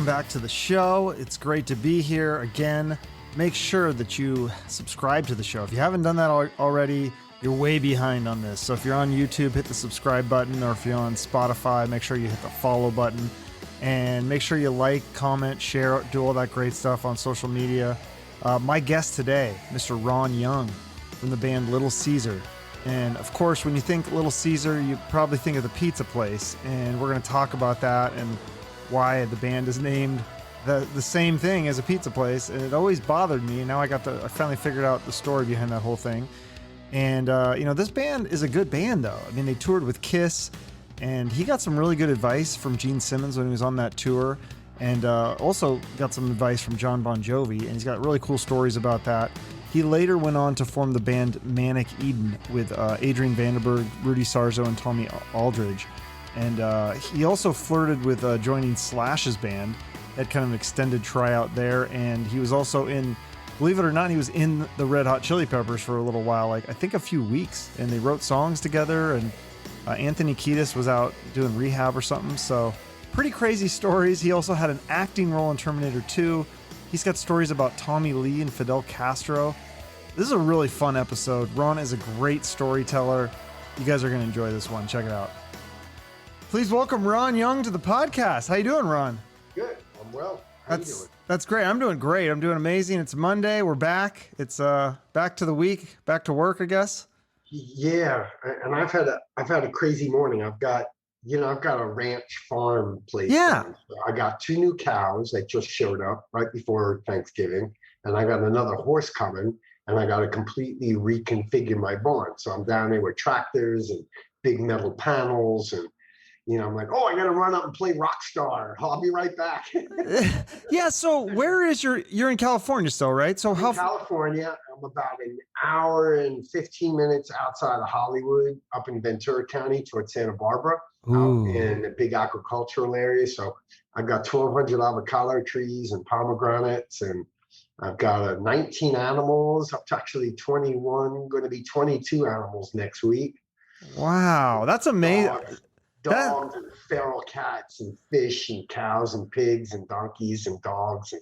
welcome back to the show. It's great to be here again. Make sure that you subscribe to the show. If you haven't done that already, you're way behind on this. So if you're on YouTube, hit the subscribe button, or if you're on Spotify, make sure you hit the follow button, and make sure you like, comment, share, do all that great stuff on social media. My guest today, Mr. Ron Young from the band Little Caesar. And of course, when you think Little Caesar, you probably think of the pizza place, and we're going to talk about that and why the band is named the same thing as a pizza place. And it always bothered me. Now I finally figured out the story behind that whole thing. And this band is a good band, though. I mean, they toured with Kiss, and he got some really good advice from Gene Simmons when he was on that tour, and also got some advice from Jon Bon Jovi, and he's got really cool stories about that. He later went on to form the band Manic Eden with Adrian Vandenberg, Rudy Sarzo, and Tommy Aldridge. And he also flirted with joining Slash's band, had kind of an extended tryout there, and he was also in, believe it or not, he was in the Red Hot Chili Peppers for a little while, like I think a few weeks, and they wrote songs together, and Anthony Kiedis was out doing rehab or something, so pretty crazy stories. He also had an acting role in Terminator 2. He's got stories about Tommy Lee and Fidel Castro. This is a really fun episode. Ron is a great storyteller. You guys are going to enjoy this one. Check it out. Please welcome Ron Young to the podcast. How you doing, Ron? Good. I'm well. How you doing? That's great. I'm doing great. I'm doing amazing. It's Monday. We're back. It's back to the week, back to work, I guess. Yeah, and I've had a crazy morning. I've got a ranch farm place. Yeah. So I got 2 new cows that just showed up right before Thanksgiving, and I got another horse coming, and I got to completely reconfigure my barn. So I'm down there with tractors and big metal panels, and I'm like, I got to run up and play Rockstar. I'll be right back. Yeah. So where is you're in California still, right? So in California, I'm about an hour and 15 minutes outside of Hollywood, up in Ventura County towards Santa Barbara, out in a big agricultural area. So I've got 1,200 avocado trees and pomegranates, and I've got 19 animals, up to actually 21, going to be 22 animals next week. Wow. That's amazing. Dogs and feral cats and fish and cows and pigs and donkeys and dogs.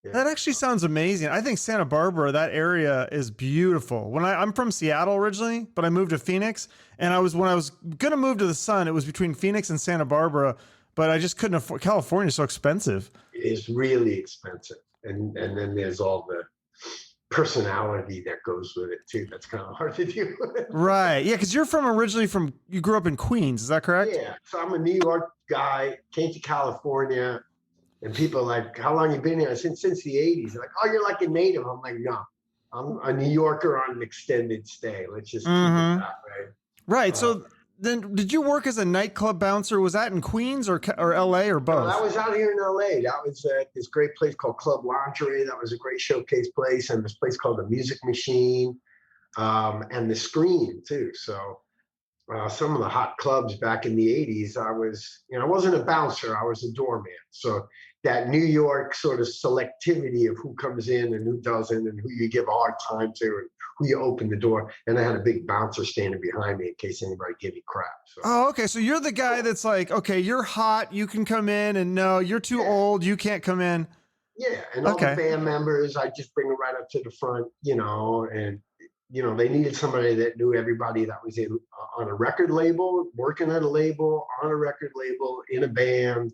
That actually sounds amazing. I think Santa Barbara, that area is beautiful. I'm from Seattle originally, but I moved to Phoenix, and when I was going to move to the sun, it was between Phoenix and Santa Barbara, but I just couldn't afford. California is so expensive. It is really expensive. And then there's all the personality that goes with it too. That's kind of hard to deal with. Right. Yeah. Cause you're you grew up in Queens. Is that correct? Yeah. So I'm a New York guy, came to California, and people are like, how long you been here? I said, since the 80s. They're like, oh, you're like a native. I'm like, no, I'm a New Yorker on an extended stay. Let's just keep it that way. Right. So then did you work as a nightclub bouncer? Was that in Queens or LA or both? No, I was out here in LA. That was at this great place called Club Lingerie. That was a great showcase place. And this place called the Music Machine, and the Screen too. So some of the hot clubs back in the 80s, I wasn't a bouncer. I was a doorman. So that New York sort of selectivity of who comes in and who doesn't, and who you give a hard time to, and who you open the door. And I had a big bouncer standing behind me in case anybody gave me crap. So. Oh, okay. So you're the guy that's like, okay, you're hot, you can come in, and no, you're too old, you can't come in. Yeah, and all the band members, I just bring them right up to the front, and they needed somebody that knew everybody that was on a record label, working at a label, on a record label, in a band,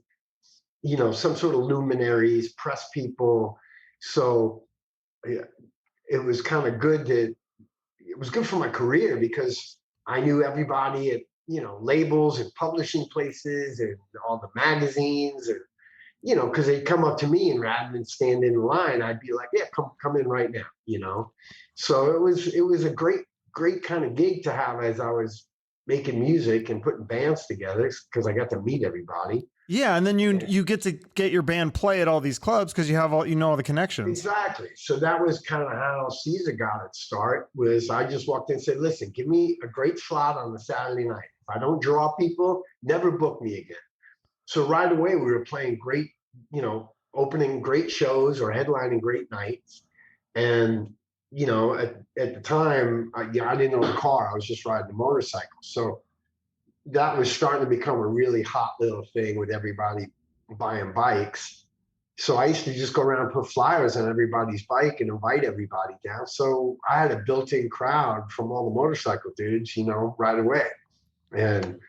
some sort of luminaries, press people. So it was kind of good it was good for my career because I knew everybody at, labels and publishing places and all the magazines, and, because they'd come up to me, and rather than stand in line, I'd be like, yeah, come in right now, So it was a great kind of gig to have as I was making music and putting bands together, because I got to meet everybody. Yeah, and then you get to get your band play at all these clubs because you have all the connections. Exactly. So that was kind of how Caesar got its start. Was I just walked in and said, "Listen, give me a great slot on a Saturday night. If I don't draw people, never book me again." So right away we were playing great, opening great shows or headlining great nights, and at the time, I didn't own a car. I was just riding a motorcycle. So that was starting to become a really hot little thing with everybody buying bikes. So I used to just go around and put flyers on everybody's bike and invite everybody down. So I had a built-in crowd from all the motorcycle dudes, you know, right away. And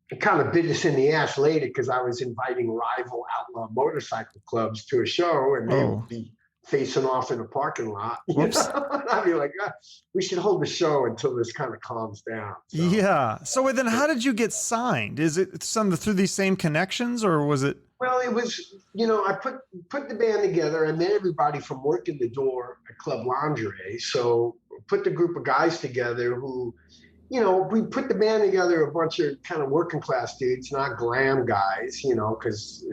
it kind of bit us in the ass later because I was inviting rival outlaw motorcycle clubs to a show, and they would be facing off in a parking lot. And I'd be like, we should hold the show until this kind of calms down. So, yeah. So then how did you get signed? Is it through these same connections, or was it? Well, it was, you know, I put the band together. I met everybody from working the door at Club Lingerie. So put the group of guys together who, you know, we put the band together, a bunch of kind of working class dudes, not glam guys, you know, because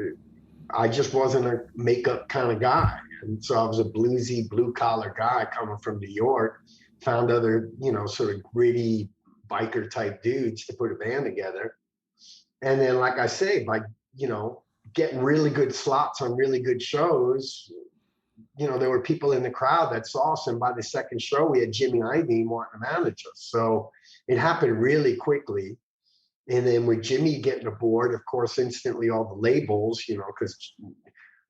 I just wasn't a makeup kind of guy. And so I was a bluesy, blue collar guy coming from New York, found other, you know, sort of gritty biker type dudes to put a band together. And then, like I say, by, you know, getting really good slots on really good shows, you know, there were people in the crowd that saw us. And by the second show, we had Jimmy Iovine wanting to manage us. So it happened really quickly. And then with Jimmy getting aboard, of course, instantly all the labels, you know, because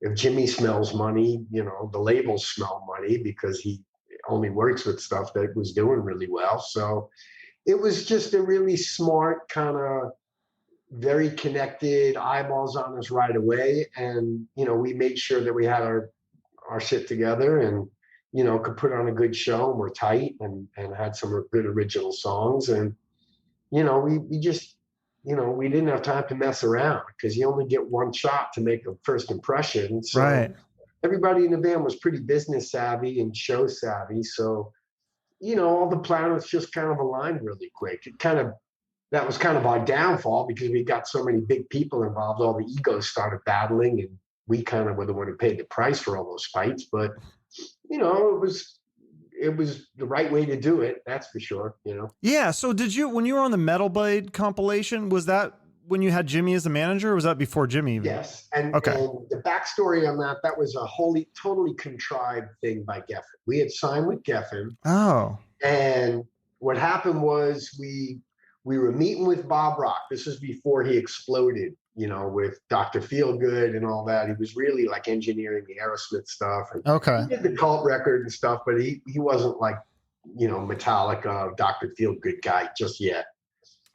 if Jimmy smells money, you know, the labels smell money because he only works with stuff that was doing really well. So it was just a really smart kind of very connected, eyeballs on us right away. And, you know, we made sure that we had our shit together and, you know, could put on a good show, and we're tight and had some good original songs. And, you know, we just, you know, we didn't have time to mess around because you only get one shot to make a first impression. So everybody in the band was pretty business savvy and show savvy. So, you know, all the planets just kind of aligned really quick. That was kind of our downfall because we got so many big people involved. All the egos started battling, and we kind of were the one who paid the price for all those fights. But, you know, it was the right way to do it. That's for sure. You know? Yeah. So when you were on the Metal Blade compilation, was that when you had Jimmy as the manager, or was that before Jimmy? Even? Yes. And the backstory on that was a totally contrived thing by Geffen. We had signed with Geffen. Oh. And what happened was we were meeting with Bob Rock. This was before he exploded, you know, with Dr. Feelgood and all that. He was really like engineering the Aerosmith stuff. And he did the Cult record and stuff, but he wasn't like, you know, Metallica, Dr. Feelgood guy just yet.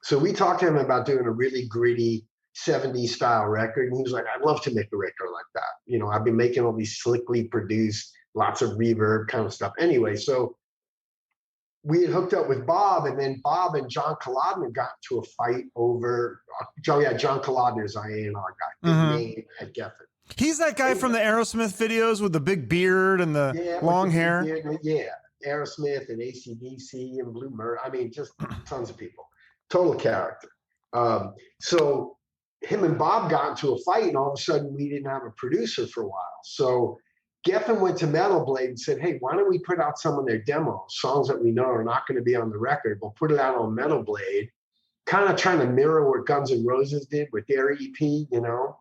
So we talked to him about doing a really gritty 70s style record. And he was like, I'd love to make a record like that. You know, I've been making all these slickly produced, lots of reverb kind of stuff. Anyway, so we had hooked up with Bob, and then Bob and John Kolodner got into a fight over. John Kolodner's our A&R guy, big name at Geffen. He's that guy from the Aerosmith videos with the big beard and the long hair. Yeah, Aerosmith and AC/DC and Blue Murder. I mean, just tons of people. Total character. So him and Bob got into a fight, and all of a sudden we didn't have a producer for a while. So Geffen went to Metal Blade and said, hey, why don't we put out some of their demos, songs that we know are not going to be on the record. We'll put it out on Metal Blade, kind of trying to mirror what Guns N' Roses did with their EP, you know,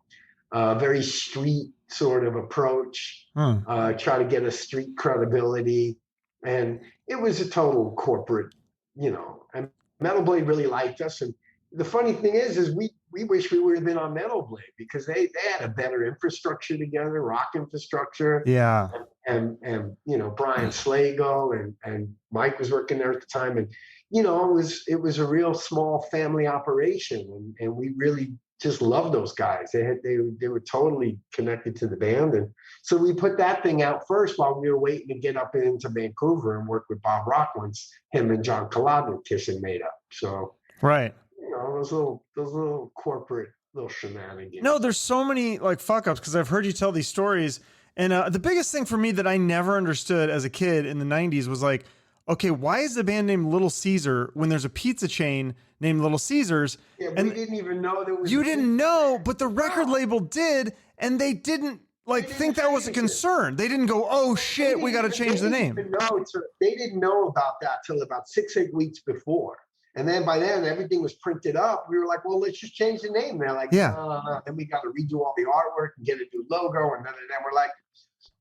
very street sort of approach, try to get a street credibility. And it was a total corporate, you know, and Metal Blade really liked us. And the funny thing is we wish we would have been on Metal Blade because they had a better infrastructure together, rock infrastructure. Yeah. And you know, Brian Slago and Mike was working there at the time. And, you know, it was a real small family operation. And we really just loved those guys. They were totally connected to the band. And so we put that thing out first while we were waiting to get up into Vancouver and work with Bob Rock once him and John Kolodner kissing made up. So right. You know, those little corporate little shenanigans. No, there's so many like fuck ups because I've heard you tell these stories. And the biggest thing for me that I never understood as a kid in the 90s was like, okay, why is the band named Little Caesar when there's a pizza chain named Little Caesars? Yeah, and we didn't even know there was. You didn't know, but the record label did, and they didn't think that was a concern. They didn't go, oh shit, we got to change the name. They didn't know about that till about 6-8 weeks before. And then by then everything was printed up. We were like, well, let's just change the name. They're like, no. Then we got to redo all the artwork and get a new logo. And then we're like,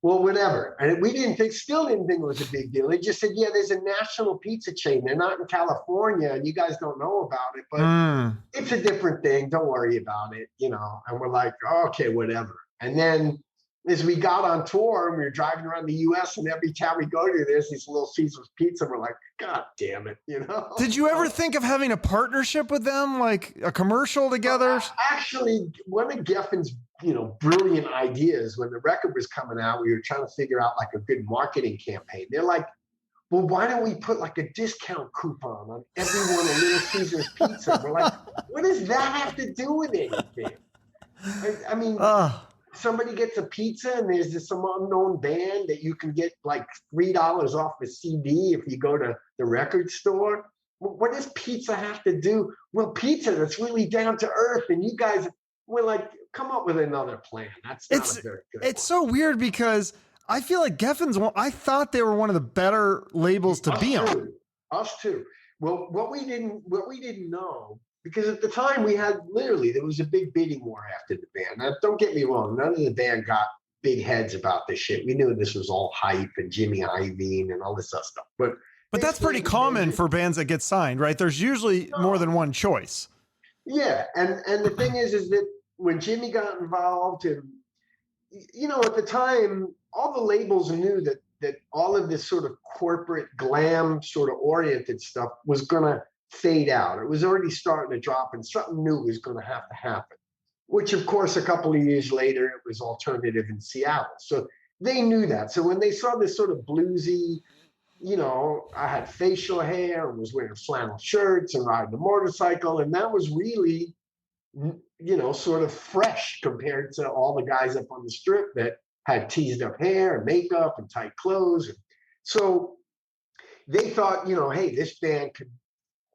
well, whatever. And we still didn't think it was a big deal. They just said, yeah, there's a national pizza chain. They're not in California and you guys don't know about it, but it's a different thing. Don't worry about it, you know? And we're like, oh, okay, whatever. And then is we got on tour and we were driving around the US, and every time we go to, there's these Little Caesars Pizza. We're like, God damn it, you know? Did you ever think of having a partnership with them, like a commercial together? Actually, one of Geffen's, brilliant ideas when the record was coming out, we were trying to figure out like a good marketing campaign. They're like, well, why don't we put like a discount coupon on every one of Little Caesars Pizza? We're like, what does that have to do with anything? I mean, somebody gets a pizza and there's this some unknown band that you can get like $3 off a CD if you go to the record store. What does pizza have to do? Well, pizza, that's really down to earth. And you guys were like, come up with another plan. That's not a very good It's one. so weird because I feel like Geffen's I thought they were one of the better labels to be on. Us too. Well, what we didn't know, because at the time there was a big bidding war after the band. Now, don't get me wrong, none of the band got big heads about this shit. We knew this was all hype and Jimmy Iovine and all this other stuff. But that's pretty common for bands that get signed, right? There's usually more than one choice. Yeah, and the thing is that when Jimmy got involved, and at the time, all the labels knew that all of this sort of corporate glam sort of oriented stuff was gonna fade out. It was already starting to drop, and something new was going to happen. Which, of course, a couple of years later, it was alternative in Seattle. So they knew that. So when they saw this sort of bluesy, I had facial hair and was wearing flannel shirts and riding a motorcycle, and that was really, sort of fresh compared to all the guys up on the strip that had teased up hair and makeup and tight clothes. And so they thought, hey, this band could,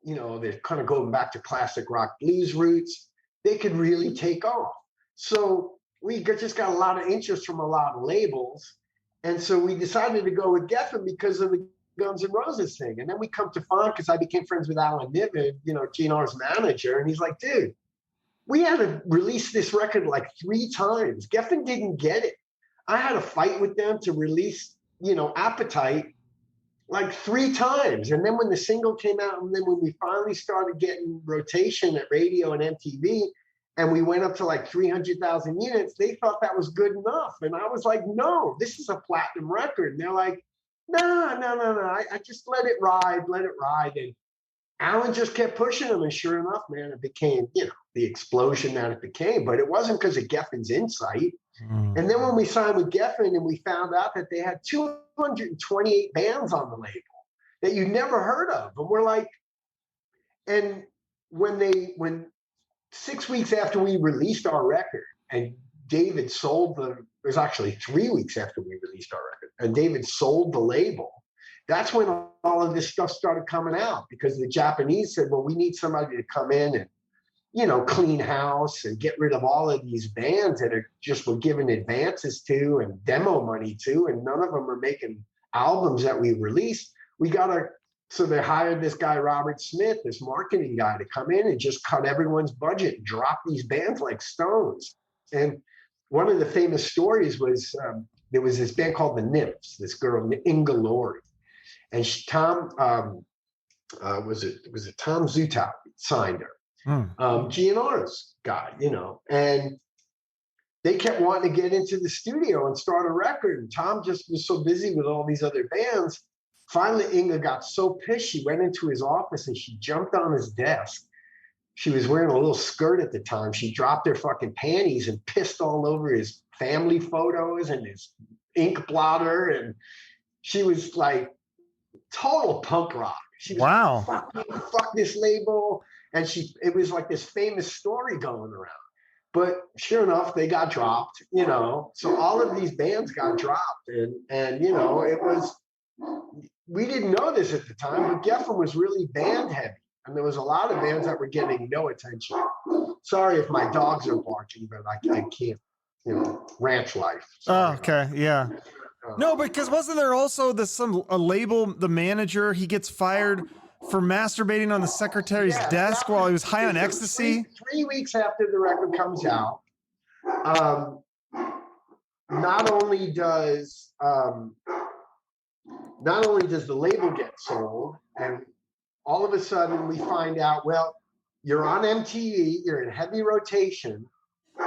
they're kind of going back to classic rock blues roots. They could really take off. So we just got a lot of interest from a lot of labels. And so we decided to go with Geffen because of the Guns N' Roses thing. And then we come to find, because I became friends with Alan Niven, GNR's manager. And he's like, dude, we had to release this record like 3 times. Geffen didn't get it. I had a fight with them to release, Appetite like 3 times. And then when the single came out, and then when we finally started getting rotation at radio and MTV, and we went up to like 300,000 units, they thought that was good enough. And I was like, no, this is a platinum record. And they're like, no. I just let it ride. And Alan just kept pushing them. And sure enough, man, it became, the explosion that it became. But it wasn't because of Geffen's insight. And then when we signed with Geffen and we found out that they had 228 bands on the label that you never heard of. And we're like, and when 6 weeks after we released our record and David sold it was actually 3 weeks after we released our record and David sold the label, that's when all of this stuff started coming out, because the Japanese said, well, we need somebody to come in and, clean house and get rid of all of these bands that we're giving advances to and demo money to, and none of them are making albums that we released. So they hired this guy, Robert Smith, this marketing guy, to come in and just cut everyone's budget and drop these bands like stones. And one of the famous stories was there was this band called the Nymphs, this girl, Inga Laurie. And Tom Zutaut signed her. GNR's guy, and they kept wanting to get into the studio and start a record. And Tom just was so busy with all these other bands. Finally, Inga got so pissed, she went into his office and she jumped on his desk. She was wearing a little skirt at the time. She dropped her fucking panties and pissed all over his family photos and his ink blotter. And she was like total punk rock. She was wow. Like, fuck this label. And it was like this famous story going around. But sure enough, they got dropped, So all of these bands got dropped. And it was, we didn't know this at the time, but Geffen was really band heavy. And there was a lot of bands that were getting no attention. Sorry if my dogs are barking, but I can't, ranch life. Sorry. Oh, okay. Yeah. No, because wasn't there also a label, the manager, he gets fired for masturbating on the secretary's desk while he was high on ecstasy? 3 weeks after the record comes out, not only does the label get sold, and all of a sudden we find out, well, you're on MTV, you're in heavy rotation,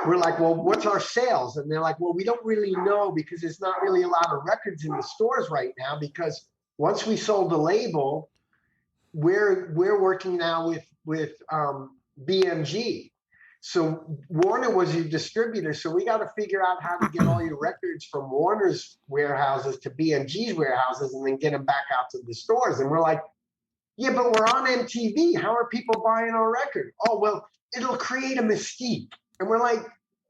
we're like, well, what's our sales? And they're like, well, we don't really know because there's not really a lot of records in the stores right now, because once we sold the label, we're working now with BMG. So Warner was your distributor. So we got to figure out how to get all your records from Warner's warehouses to BMG's warehouses and then get them back out to the stores. And we're like, yeah, but we're on MTV. How are people buying our record? Oh, well, it'll create a mystique. And we're like,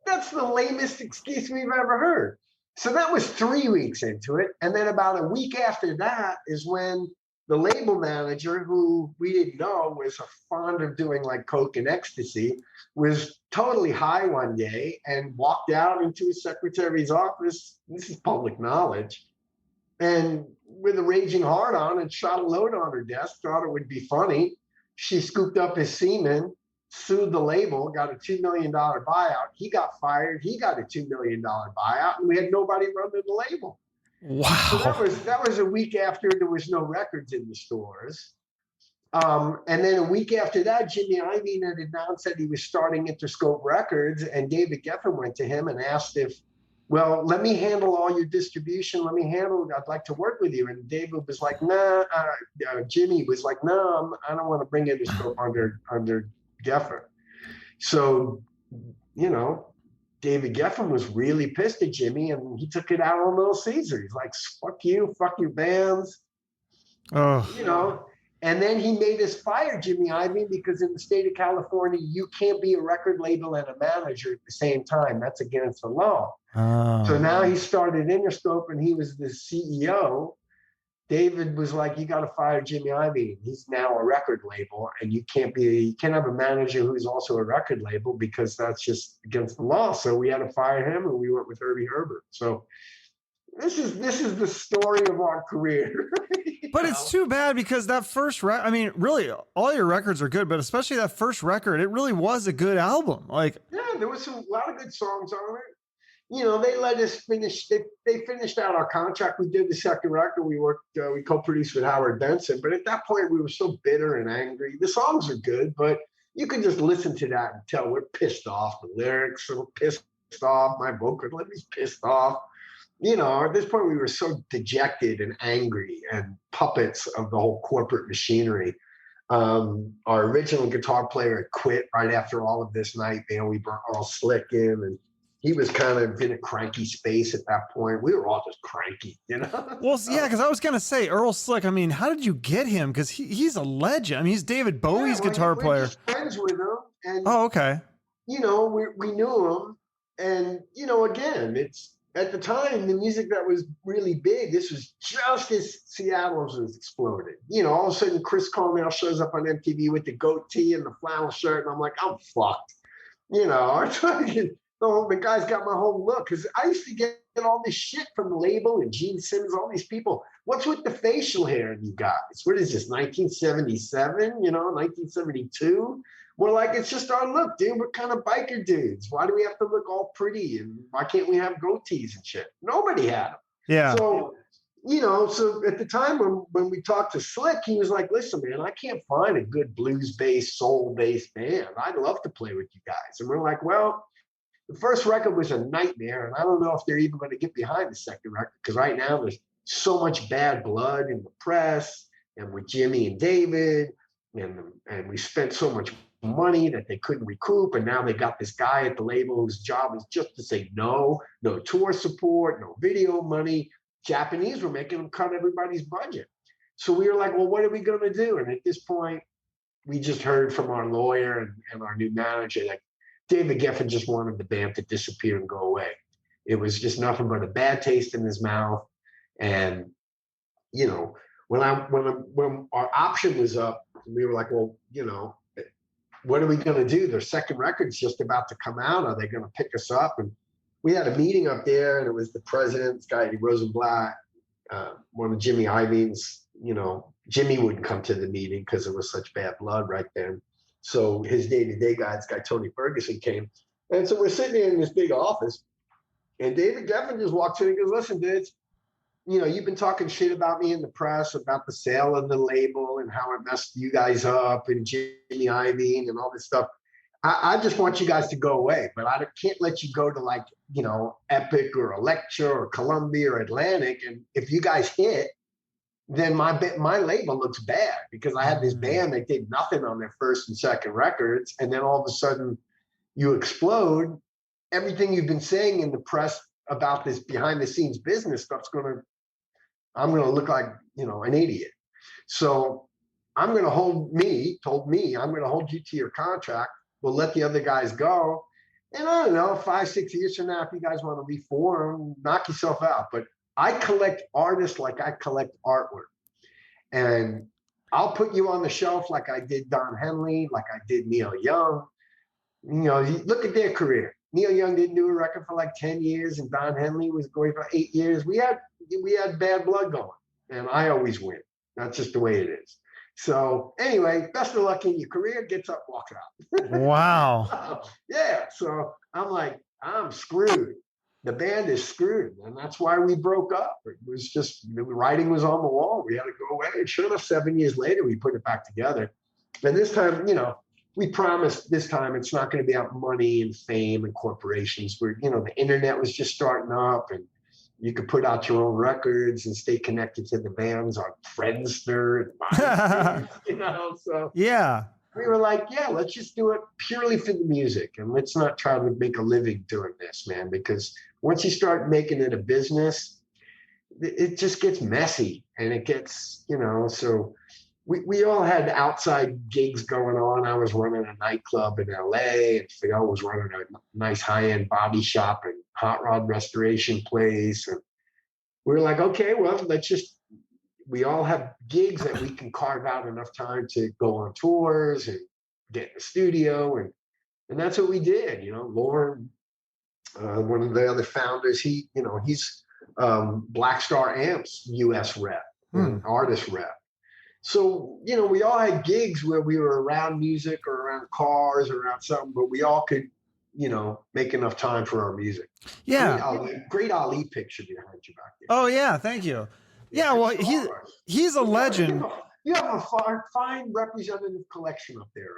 that's the lamest excuse we've ever heard. So that was 3 weeks into it. And then about a week after that is when the label manager, who we didn't know was fond of doing like coke and ecstasy, was totally high one day and walked out into his secretary's office. This is public knowledge. And with a raging heart on, and shot a load on her desk, thought it would be funny. She scooped up his semen, sued the label, got a $2 million buyout. He got fired. He got a $2 million buyout, and we had nobody running the label. Wow. So that was a week after there was no records in the stores. And then a week after that, Jimmy Iovine had announced that he was starting Interscope Records, and David Geffen went to him and asked if, well, let me handle all your distribution. I'd like to work with you. And David was like, nah. Jimmy was like, no, I don't want to bring Interscope under Geffen. So, David Geffen was really pissed at Jimmy, and he took it out on Little Caesar. He's like, fuck you, fuck your bands. Oh. And then he made us fire Jimmy Iovine, because in the state of California, you can't be a record label and a manager at the same time. That's against the law. Oh. So now he started Interscope, and he was the CEO. David was like, you got to fire Jimmy Iovine. He's now a record label, and you can't have a manager who's also a record label, because that's just against the law. So we had to fire him, and we went with Herbie Herbert. So this is the story of our career. But it's too bad, because that first really, all your records are good, but especially that first record, it really was a good album. Like, yeah, there was a lot of good songs on it. They let us finish. They finished out our contract. We did the second record. We co-produced with Howard Benson. But at that point, we were so bitter and angry. The songs are good, but you can just listen to that and tell we're pissed off. The lyrics are pissed off. My vocal is pissed off. At this point, we were so dejected and angry and puppets of the whole corporate machinery. Our original guitar player had quit right after all of this night. We brought Earl Slick in, and he was kind of in a cranky space at that point. We were all just cranky, Well, yeah, because I was going to say, Earl Slick, how did you get him? Because he's a legend. He's David Bowie's guitar player. We're just friends with him. And, oh, okay. We knew him. And, again, it's at the time, the music that was really big, this was just as Seattle was exploding. All of a sudden, Chris Cornell shows up on MTV with the goatee and the flannel shirt. And I'm like, I'm fucked. The guy's got my whole look, because I used to get all this shit from the label and Gene Simmons, all these people. What's with the facial hair you guys? What is this, 1977, 1972? We're like, it's just our look, dude. We're kind of biker dudes. Why do we have to look all pretty? And why can't we have goatees and shit? Nobody had them. Yeah. So, so at the time when we talked to Slick, he was like, listen, man, I can't find a good blues-based, soul-based band. I'd love to play with you guys. And we're like, well, the first record was a nightmare, and I don't know if they're even going to get behind the second record, because right now there's so much bad blood in the press and with Jimmy and David, and we spent so much money that they couldn't recoup, and now they got this guy at the label whose job is just to say no tour support, no video money. Japanese were making them cut everybody's budget. So we were like, well, what are we going to do? And at this point, we just heard from our lawyer and our new manager that David Geffen just wanted the band to disappear and go away. It was just nothing but a bad taste in his mouth. And, when our option was up, we were like, well, what are we going to do? Their second record's just about to come out. Are they going to pick us up? And we had a meeting up there, and it was the president, this guy, Rosenblatt, one of Jimmy Iovine's, Jimmy wouldn't come to the meeting because it was such bad blood right then. So his day-to-day guy, this guy, Tony Ferguson, came. And so we're sitting in this big office, and David Geffen just walks in and goes, listen, dudes, you've been talking shit about me in the press about the sale of the label and how it messed you guys up and Jimmy Iovine and all this stuff. I just want you guys to go away, but I can't let you go to like, you know, Epic or Elektra or Columbia or Atlantic. And if you guys hit, then my label looks bad because I had this band that did nothing on their first and second records. And then all of a sudden you explode. Everything you've been saying in the press about this behind the scenes business stuff's I'm going to look like, you know, an idiot. So I'm going to hold you to your contract. We'll let the other guys go. And I don't know, 5-6 years from now, if you guys want to reform, knock yourself out. But I collect artists like I collect artwork. And I'll put you on the shelf like I did Don Henley, like I did Neil Young. You know, look at their career. Neil Young didn't do a record for like 10 years, and Don Henley was going for 8 years. We had bad blood going, and I always win. That's just the way it is. So anyway, best of luck in your career. Gets up, walks out. Wow. Yeah. So I'm like, I'm screwed. The band is screwed, and that's why we broke up. It was just the writing was on the wall. We had to go away. And sure enough, 7 years later, we put it back together. And this time, you know, we promised this time it's not going to be about money and fame and corporations. Where, you know, the internet was just starting up, and you could put out your own records and stay connected to the bands on Friendster and MySpace, you know. So yeah, we were like, yeah, let's just do it purely for the music, and let's not try to make a living doing this, man. Because once you start making it a business, it just gets messy, and it gets, you know. So we all had outside gigs going on. I was running a nightclub in LA, and Fidel was running a nice high-end body shop and hot rod restoration place. And we were like, okay, well, we all have gigs that we can carve out enough time to go on tours and get in the studio. And that's what we did. You know, Lynrd, one of the other founders, he's Black Star Amps US rep, artist rep. So, you know, we all had gigs where we were around music or around cars or around something, but we all could, you know, make enough time for our music. Yeah. Great Ali picture behind you back there. Oh, yeah. Thank you. Yeah. Well, he's a legend. You have a fine representative collection up there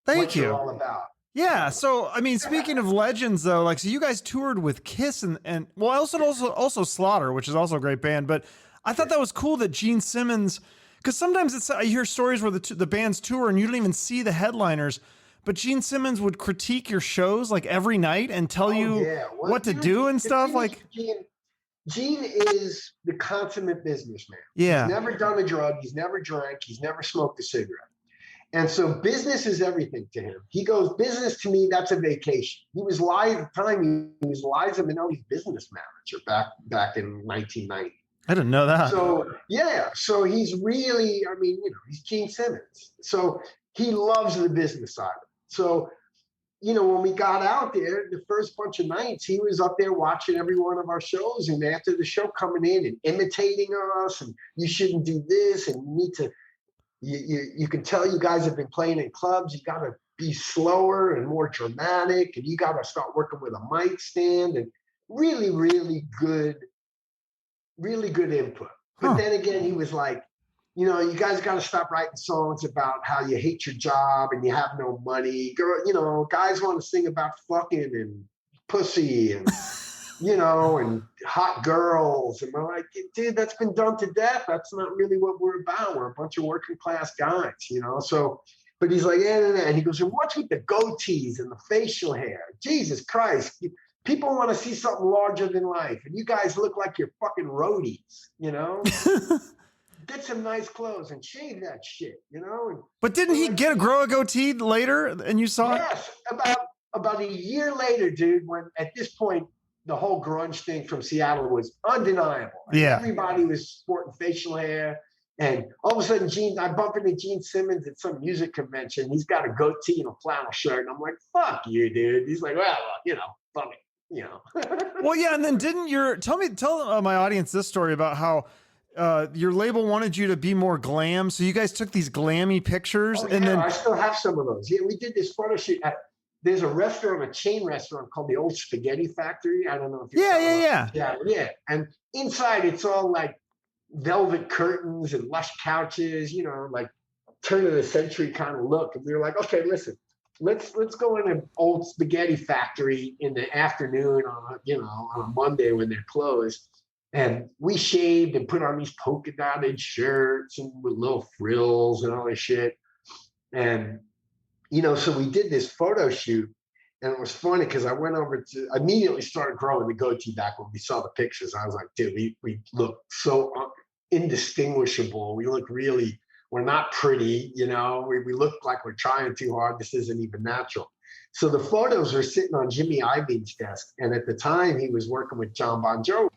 of what you're all about. Yeah. So, I mean, speaking of legends, though, like, so you guys toured with Kiss and well, also Slaughter, which is also a great band. But I thought that was cool that Gene Simmons, because sometimes I hear stories where the bands tour and you don't even see the headliners, but Gene Simmons would critique your shows like every night and tell you what to do and stuff. Like Gene is the consummate businessman. Yeah. He's never done a drug. He's never drank. He's never smoked a cigarette. And so business is everything to him. He goes, business to me, that's a vacation. He was Liza Minnelli's business manager back in 1990. I didn't know that. So, yeah. So he's really, I mean, you know, he's Gene Simmons. So he loves the business side of it. So, you know, when we got out there, the first bunch of nights, he was up there watching every one of our shows. And after the show, coming in and imitating us. And you shouldn't do this. And you need to, you can tell you guys have been playing in clubs. You got to be slower and more dramatic. And you got to start working with a mic stand. And really, really good input. But then again, he was like, you know, you guys got to stop writing songs about how you hate your job and you have no money. Girl, you know, guys want to sing about fucking and pussy and, you know, and hot girls. And we're like, dude, that's been done to death. That's not really what we're about. We're a bunch of working class guys, you know? So, but he's like, yeah. And he goes, and what's with the goatees and the facial hair? Jesus Christ. People want to see something larger than life. And you guys look like you're fucking roadies, you know? Get some nice clothes and shave that shit, you know? But didn't he grow a goatee later and you saw it? Yes, about a year later, dude, when at this point, the whole grunge thing from Seattle was undeniable. Yeah. Everybody was sporting facial hair. And all of a sudden, I bump into Gene Simmons at some music convention. He's got a goatee and a flannel shirt. And I'm like, fuck you, dude. He's like, well, you know, fuck it. You know. Well, yeah, and then tell my audience this story about how your label wanted you to be more glam, so you guys took these glammy pictures, and then I still have some of those. Yeah, we did this photo shoot at. There's a chain restaurant called the Old Spaghetti Factory. I don't know if yeah. And inside it's all like velvet curtains and lush couches, you know, like turn of the century kind of look. And we were like, okay, listen, let's go in an old spaghetti factory in the afternoon on a Monday when they're closed. And we shaved and put on these polka dotted shirts and with little frills and all this shit. And, so we did this photo shoot. And it was funny because I went over I immediately started growing the goatee back when we saw the pictures. I was like, dude, we look so indistinguishable. We look really, we're not pretty, we look like we're trying too hard. This isn't even natural. So the photos were sitting on Jimmy Iovine's desk. And at the time he was working with Jon Bon Jovi.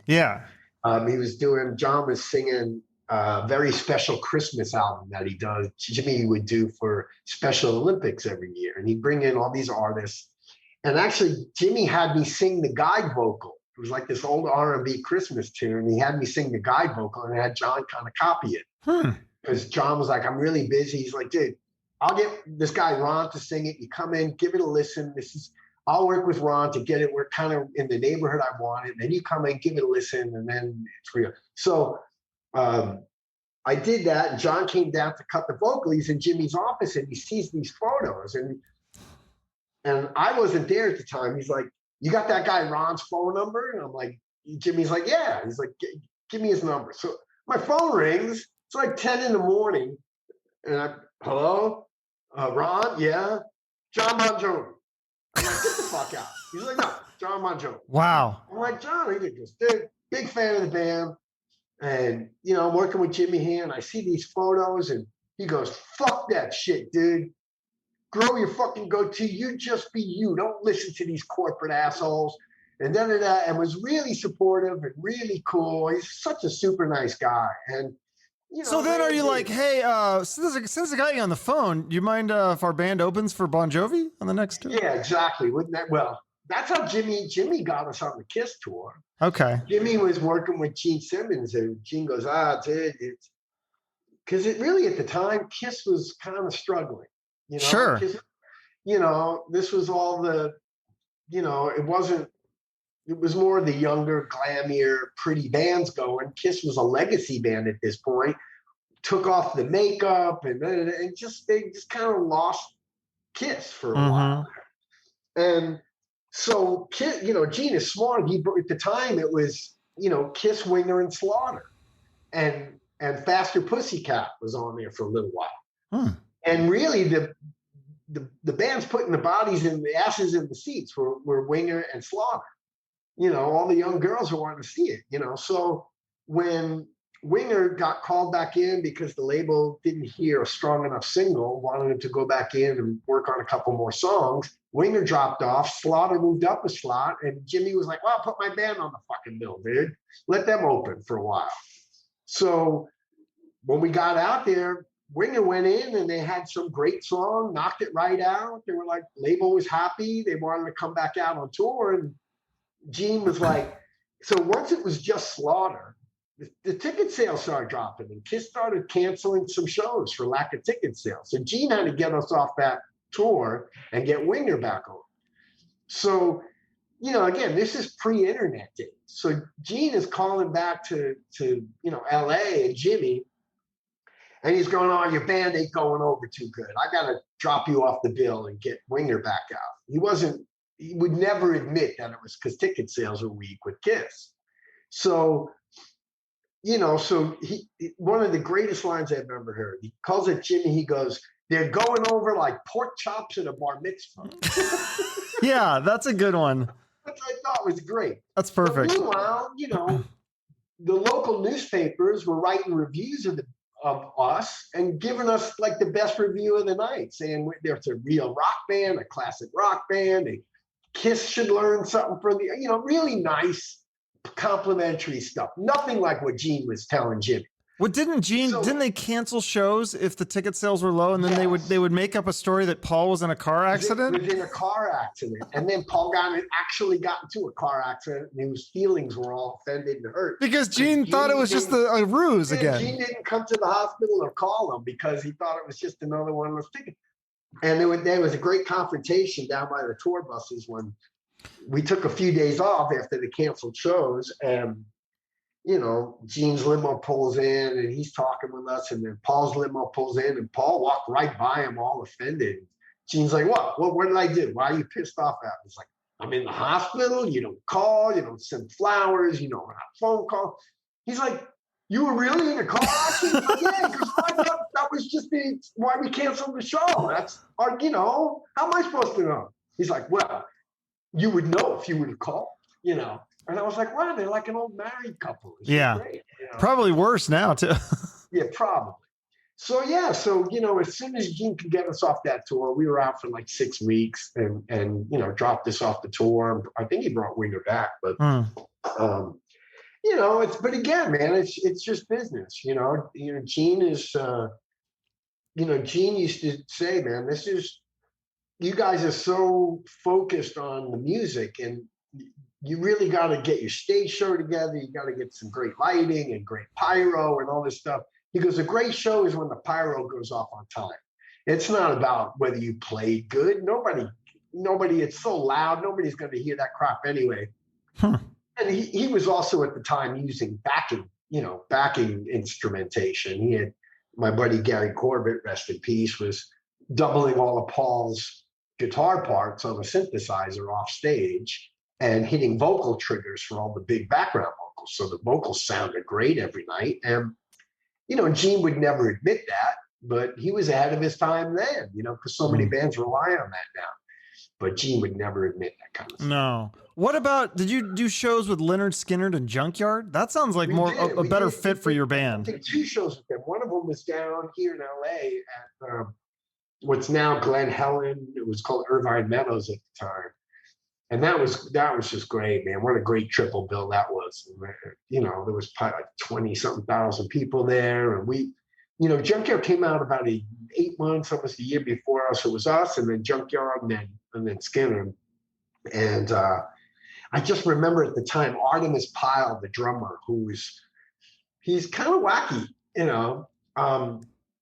Yeah. John was singing a very special Christmas album that he does. Jimmy would do for Special Olympics every year. And he'd bring in all these artists. And actually, Jimmy had me sing the guide vocal. It was like this old R&B Christmas tune. And he had me sing the guide vocal and I had John kind of copy it. Because John was like, I'm really busy. He's like, dude, I'll get this guy Ron to sing it. You come in, give it a listen. I'll work with Ron to get it. We're kind of in the neighborhood I want it. Then you come in, give it a listen, and then it's real. So I did that, and John came down to cut the vocal. He's in Jimmy's office, and he sees these photos, and I wasn't there at the time. He's like, you got that guy Ron's phone number? And I'm like, Jimmy's like, yeah. He's like, give me his number. So my phone rings. It's like 10 in the morning, and hello? Ron? Yeah? Jon Bon Jovi. I'm like, get the fuck out. He's like, no, Jon Bon Jovi. Wow. I'm like, John, he goes, dude, big fan of the band. And, I'm working with Jimmy here, and I see these photos, and he goes, fuck that shit, dude. Grow your fucking goatee. You just be you. Don't listen to these corporate assholes. And and was really supportive and really cool. He's such a super nice guy. And, so then are you like, hey, since I got you on the phone, do you mind if our band opens for Bon Jovi on the next tour? Yeah, exactly. Wouldn't that? Well, that's how Jimmy got us on the Kiss tour. Okay. Jimmy was working with Gene Simmons, and Gene goes, dude, it's because it really at the time Kiss was kind of struggling. Sure. Kiss, this was all it was more the younger, glammier, pretty bands going. Kiss was a legacy band at this point. Took off the makeup and they just kind of lost Kiss for a while. And so Gene is smart. At the time it was, Kiss, Winger, and Slaughter. And Faster Pussycat was on there for a little while. And really the bands putting the bodies and the asses in the seats were Winger and Slaughter. All the young girls who wanted to see it, So when Winger got called back in because the label didn't hear a strong enough single, wanted him to go back in and work on a couple more songs, Winger dropped off, Slaughter moved up a slot, and Jimmy was like, well, I'll put my band on the fucking bill, dude. Let them open for a while. So when we got out there, Winger went in and they had some great song, knocked it right out. They were like, label was happy. They wanted to come back out on tour, and Gene was like, so once it was just Slaughter, the ticket sales started dropping and Kiss started canceling some shows for lack of ticket sales. So Gene had to get us off that tour and get Winger back on. So, again, this is pre-internet days. So Gene is calling back to LA and Jimmy, and he's going, oh, your band ain't going over too good. I got to drop you off the bill and get Winger back out. He would never admit that it was because ticket sales were weak with Kiss. So, one of the greatest lines I've ever heard, he calls it Jimmy, he goes, they're going over like pork chops at a bar mitzvah. Yeah, that's a good one. Which I thought was great. That's perfect. But meanwhile, the local newspapers were writing reviews of us and giving us like the best review of the night, saying there's a real rock band, a classic rock band, Kiss should learn something from really nice complimentary stuff. Nothing like what Gene was telling Jimmy. Well, didn't they cancel shows if the ticket sales were low, and then they would make up a story that Paul was in a car accident? He was in a car accident, and then Paul actually got into a car accident, and his feelings were all offended and hurt because Gene thought it was just a ruse again. Gene didn't come to the hospital or call him because he thought it was just another one of those tickets. And there was a great confrontation down by the tour buses when we took a few days off after the canceled shows, and Gene's limo pulls in and he's talking with us, and then Paul's limo pulls in and Paul walked right by him all offended. Gene's like, what did I do? Why are you pissed off at me? He's like, I'm in the hospital. You don't call. You don't send flowers. You don't have phone call. He's like, you were really in a car accident? Yeah, because I thought that was just why we canceled the show. That's our, how am I supposed to know? He's like, well, you would know if you would have called, And I was like, wow, they're like an old married couple. It's great, Probably worse now too. Yeah, probably. So as soon as Gene could get us off that tour, we were out for like 6 weeks and dropped us off the tour. I think he brought Winger back, but but again, man, it's just business. Gene is Gene used to say, man, you guys are so focused on the music, and you really got to get your stage show together. You got to get some great lighting and great pyro and all this stuff. He goes, a great show is when the pyro goes off on time. It's not about whether you played good. Nobody, it's so loud. Nobody's going to hear that crap anyway. And he was also at the time using backing instrumentation. He had, my buddy Gary Corbett, rest in peace, was doubling all of Paul's guitar parts on a synthesizer off stage and hitting vocal triggers for all the big background vocals. So the vocals sounded great every night. And, Gene would never admit that, but he was ahead of his time then, because so many bands rely on that now. But Gene would never admit that kind of stuff. No. What about, did you do shows with Lynrd, Skynrd, and Junkyard? That sounds like a better fit for your band. I did 2 shows with them. One of them was down here in LA at what's now Glen Helen. It was called Irvine Meadows at the time. And that was just great, man. What a great triple bill that was. There was probably like 20-something thousand people there. And we, Junkyard came out about 8 months, almost a year before us. It was us, and then Junkyard, and then Skynrd. And I just remember at the time, Artemis Pyle, the drummer, he's kind of wacky,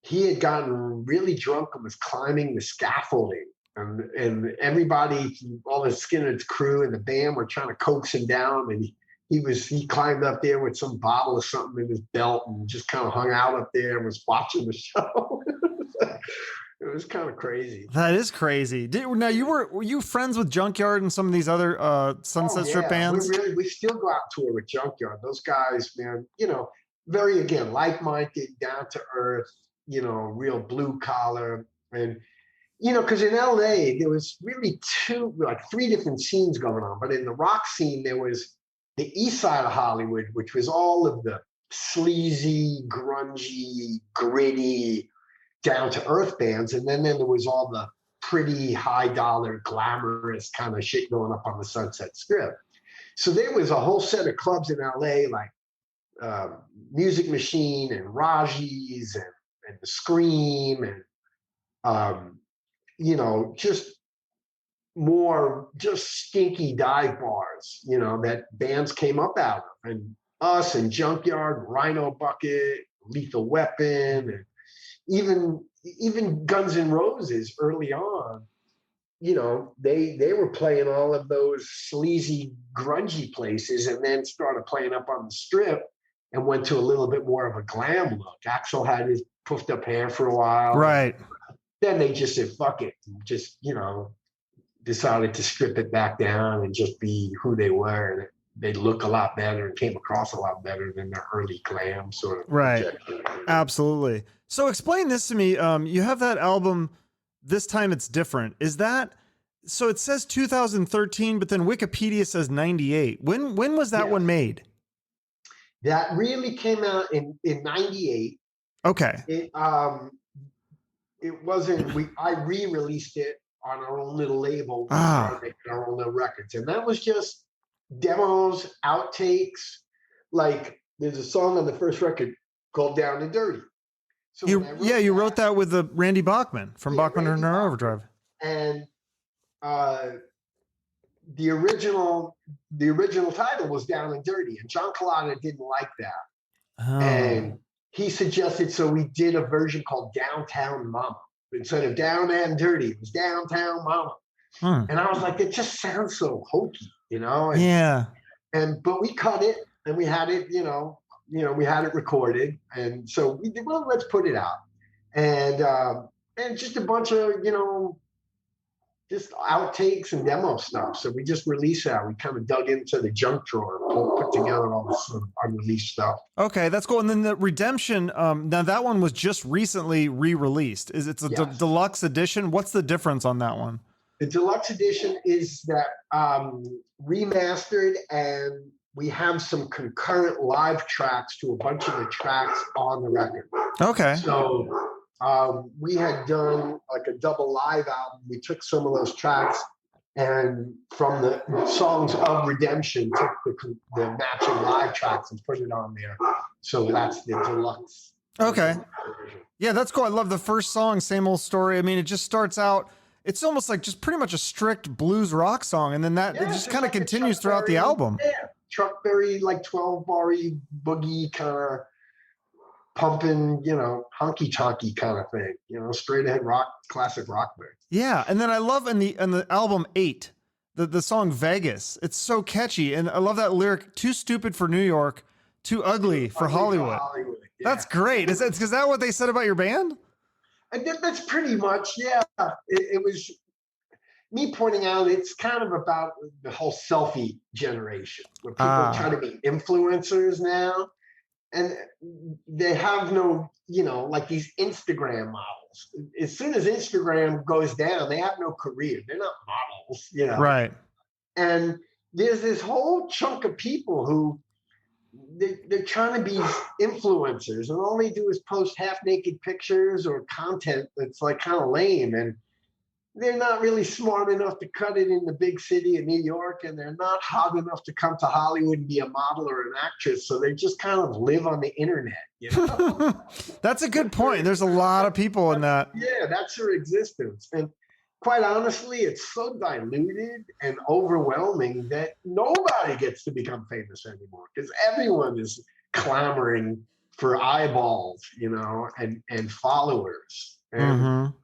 he had gotten really drunk and was climbing the scaffolding. And everybody, all the Skynrd's crew and the band were trying to coax him down. And he climbed up there with some bottle of something in his belt and just kind of hung out up there and was watching the show. It was kind of crazy. That is crazy. Were you friends with Junkyard and some of these other Sunset Strip bands? We still go out tour with Junkyard. Those guys, man, very, again, like-minded, down to earth, real blue collar. And, because in LA, there was really 3 different scenes going on. But in the rock scene, there was the east side of Hollywood, which was all of the sleazy, grungy, gritty, down-to-earth bands. And then there was all the pretty high-dollar, glamorous kind of shit going up on the Sunset Strip. So there was a whole set of clubs in LA, like Music Machine and Raji's and The Scream and, just stinky dive bars, that bands came up out of. And us and Junkyard, Rhino Bucket, Lethal Weapon, and even Guns N' Roses early on, they were playing all of those sleazy, grungy places, and then started playing up on the Strip and went to a little bit more of a glam look. Axl had his puffed up hair for a while. Right. Then they just said, fuck it. And just, decided to strip it back down and just be who they were. And they look a lot better and came across a lot better than their early glam sort of. Right. Absolutely. So explain this to me. You have that album, This Time It's Different. Is that, so it says 2013, but then Wikipedia says 98. When was that one made? That really came out in 98. Okay. It wasn't, I re-released it on our own little label, making our own little records. And that was just demos, outtakes. Like, there's a song on the first record called Down and Dirty. So you wrote that with Randy Bachman from Bachman and Overdrive. And the original title was Down and Dirty, and John Collada didn't like that. Oh. And he suggested, so we did a version called Downtown Mama. Instead of Down and Dirty, it was Downtown Mama. And I was like, it just sounds so hokey, And but we cut it and we had it, we had it recorded. And so we did, well, let's put it out. And just a bunch of, just outtakes and demo stuff. So we just released that. We kind of dug into the junk drawer, put together all this sort of unreleased stuff. Okay, that's cool. And then the Redemption, now that one was just recently re-released. It's a deluxe edition? What's the difference on that one? The deluxe edition is that remastered, and we have some concurrent live tracks to a bunch of the tracks on the record. Okay. So we had done like a double live album. We took some of those tracks and from the songs of Redemption, took the matching live tracks and put it on there. So that's the deluxe. Okay. Yeah, that's cool. I love the first song, Same Old Story. I mean, it just starts out, it's almost like just pretty much a strict blues rock song. And then it just kind of like continues throughout the album. Yeah, Chuck Berry, like 12-bar-y boogie kind of pumping, honky-tonky kind of thing, straight ahead rock, classic rock band. Yeah, and then I love in the album 8, the song Vegas. It's so catchy, and I love that lyric, too stupid for New York, too ugly for Hollywood. Yeah. That's great. Is that what they said about your band? That's pretty much, yeah. It was me pointing out it's kind of about the whole selfie generation, where people are trying to be influencers now. And they have no, like these Instagram models. As soon as Instagram goes down, they have no career. They're not models, Right. And there's this whole chunk of people who they're trying to be influencers, and all they do is post half-naked pictures or content that's like kind of lame. And they're not really smart enough to cut it in the big city of New York, and they're not hot enough to come to Hollywood and be a model or an actress. So they just kind of live on the internet. That's a good point. There's a lot of people in that. Yeah, that's their existence. And quite honestly, it's so diluted and overwhelming that nobody gets to become famous anymore, because everyone is clamoring for eyeballs, and followers. And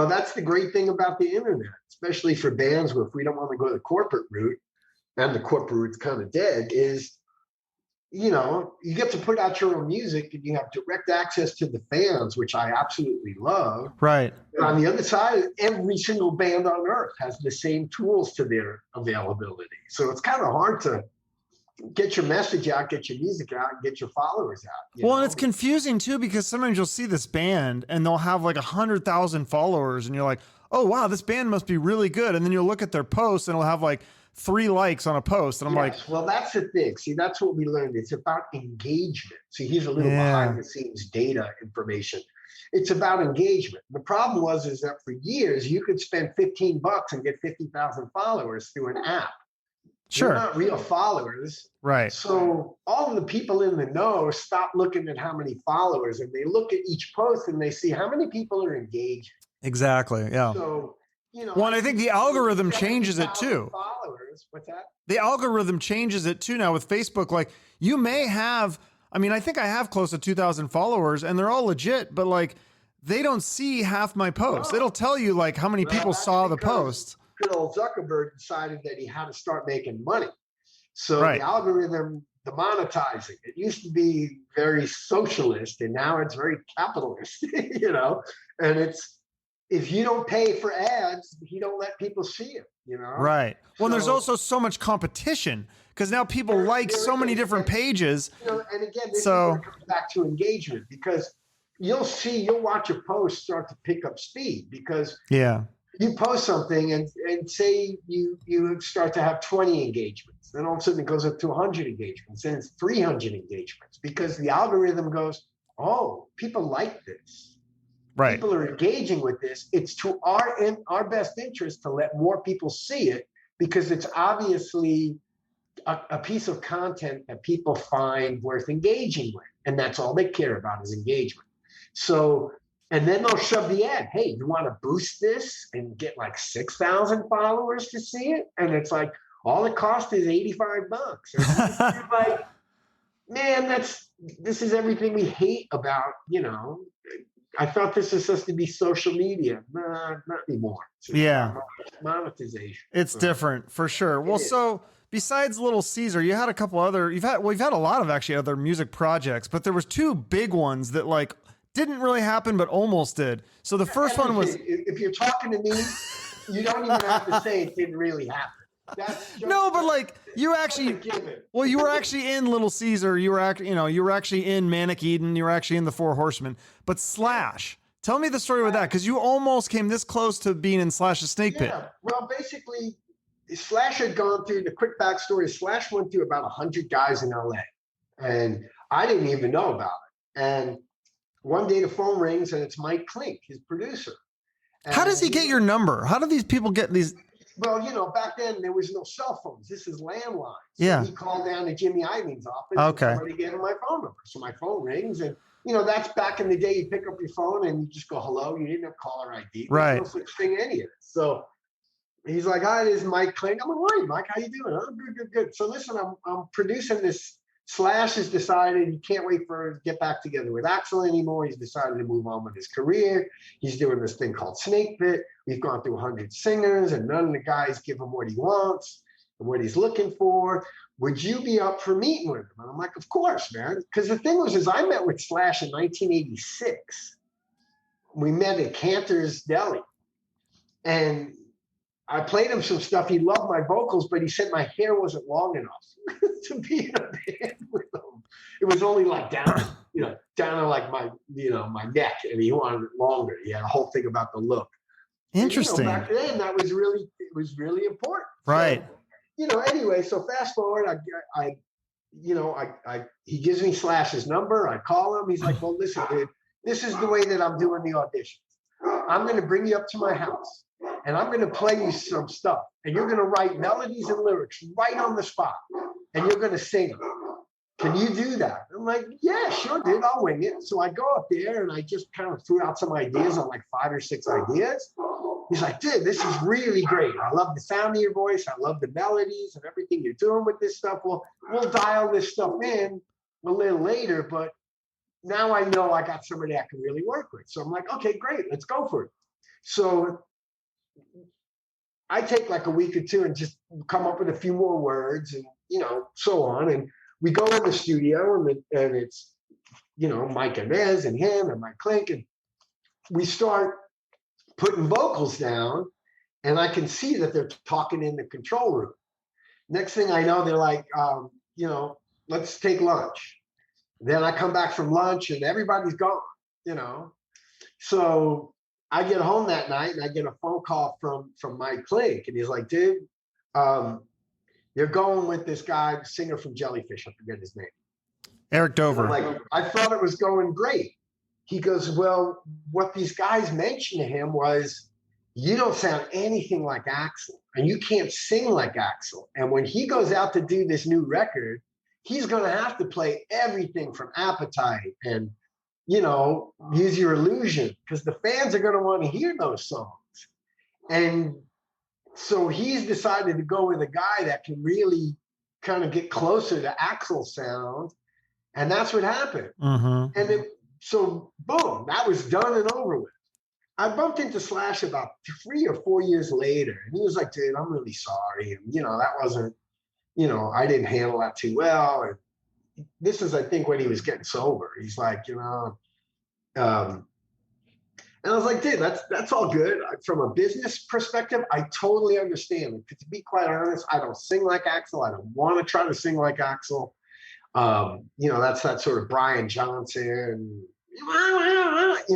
that's the great thing about the internet, especially for bands where if we don't want to go the corporate route, and the corporate route's kind of dead, is, you get to put out your own music and you have direct access to the fans, which I absolutely love. Right. And on the other side, every single band on earth has the same tools to their availability. So it's kind of hard to get your message out, get your music out, and get your followers out. And it's confusing too, because sometimes you'll see this band and they'll have like 100,000 followers, and you're like, oh wow, this band must be really good. And then you'll look at their post and it'll have like 3 likes on a post, and I'm like, well, that's the thing. See, that's what we learned. It's about engagement. See, here's a little behind the scenes data information. It's about engagement. The problem is that for years you could spend $15 and get 50,000 followers through an app. Sure. They're not real followers. Right. So all of the people in the know stop looking at how many followers, and they look at each post and they see how many people are engaged. Exactly. Yeah. So, well, and I think the algorithm changes it too. Followers. What's that? The algorithm changes it too now with Facebook. Like, you may have, I think I have close to 2,000 followers, and they're all legit, but like, they don't see half my posts. It'll tell you like how many people saw the post. Good old Zuckerberg decided that he had to start making money. So the algorithm, the monetizing, it used to be very socialist, and now it's very capitalist, and it's, if you don't pay for ads, you don't let people see it, Right. Well, there's also so much competition, because now people like so many different pages. And again, this is where it comes back to engagement, because you'll watch a post start to pick up speed, because you post something and say you start to have 20 engagements. Then all of a sudden it goes up to 100 engagements. Then it's 300 engagements, because the algorithm goes, oh, people like this. Right. People are engaging with this. It's to our best interest to let more people see it, because it's obviously a piece of content that people find worth engaging with. And that's all they care about is engagement. So, and then they'll shove the ad. Hey, you want to boost this and get like 6,000 followers to see it? And it's like, all it costs is $85. And you're like, man, this is everything we hate about, I thought this was supposed to be social media. Nah, not anymore. It's monetization. It's different for sure. Well, so besides Little Caesar, you had a couple other, we've had a lot of actually other music projects, but there was 2 big ones that like didn't really happen, but almost did. So the first one was, if you're talking to me, You don't even have to say it didn't really happen. That's no, but like you actually, well, you were actually in Little Caesar. You were actually in Manic Eden. You were actually in the Four Horsemen. But Slash, tell me the story with that, because you almost came this close to being in Slash's Snakepit. Yeah, well, basically, Slash had gone through the quick backstory. Slash went through about 100 guys in LA, and I didn't even know about it. And one day the phone rings, and it's Mike Klink, his producer. And how does he get your number? How do these people get these? Well, back then there was no cell phones. This is landline. So yeah. He called down to Jimmy Ioving's office. Okay. And somebody gave him my phone number. So my phone rings, and that's back in the day. You pick up your phone and you just go hello. You didn't have caller ID. Right. There's no such thing, any of it. So he's like, "Hi, this is Mike Klink." I'm like, "Hi, Mike. How you doing?" "Oh, good. So listen, I'm producing this. Slash has decided he can't wait to get back together with Axl anymore. He's decided to move on with his career. He's doing this thing called Snakepit. We've gone through 100 singers, and none of the guys give him what he wants and what he's looking for. Would you be up for meeting with him?" And I'm like, "Of course, man." Because the thing was, I met with Slash in 1986. We met at Cantor's Deli, and I played him some stuff. He loved my vocals, but he said my hair wasn't long enough to be in a band with him. It was only like down to like my neck, and he wanted it longer. He had a whole thing about the look. Interesting. And, back then, it was really important. Right. So, anyway, so fast forward, he gives me Slash's number. I call him. He's like, "Well, listen, dude, this is the way that I'm doing the auditions. I'm going to bring you up to my house, and I'm going to play you some stuff, and you're going to write melodies and lyrics right on the spot, and you're going to sing them. Can you do that?" I'm like, "Yeah, sure, dude. I'll wing it." So I go up there, and I just kind of threw out some ideas on like 5 or 6 ideas. He's like, "Dude, this is really great. I love the sound of your voice. I love the melodies and everything you're doing with this stuff. Well, we'll dial this stuff in a little later, but now I know I got somebody I can really work with." So I'm like, "Okay, great. Let's go for it." So I take like a week or two and just come up with a few more words and, so on. And we go in the studio, and it's, Mike Inez and him and Mike Klink, and we start putting vocals down, and I can see that they're talking in the control room. Next thing I know, they're like, "Let's take lunch." Then I come back from lunch, and everybody's gone, So I get home that night, and I get a phone call from Mike Klink, and he's like, "Dude, you're going with this guy, singer from Jellyfish. I forget his name. Eric Dover." Like, I thought it was going great. He goes, "Well, what these guys mentioned to him was, you don't sound anything like Axl, and you can't sing like Axl. And when he goes out to do this new record, he's going to have to play everything from Appetite and, Use Your Illusion, because the fans are going to want to hear those songs." And so he's decided to go with a guy that can really kind of get closer to Axl's sound. And that's what happened. Mm-hmm. And so boom, that was done and over with. I bumped into Slash about 3 or 4 years later, and he was like, "Dude, I'm really sorry. And, that wasn't, I didn't handle that too well." And this is, I think, when he was getting sober. He's like, and I was like, "Dude, that's all good. From a business perspective, I totally understand. And to be quite honest, I don't sing like Axl. I don't want to try to sing like Axl. That's that sort of Brian Johnson,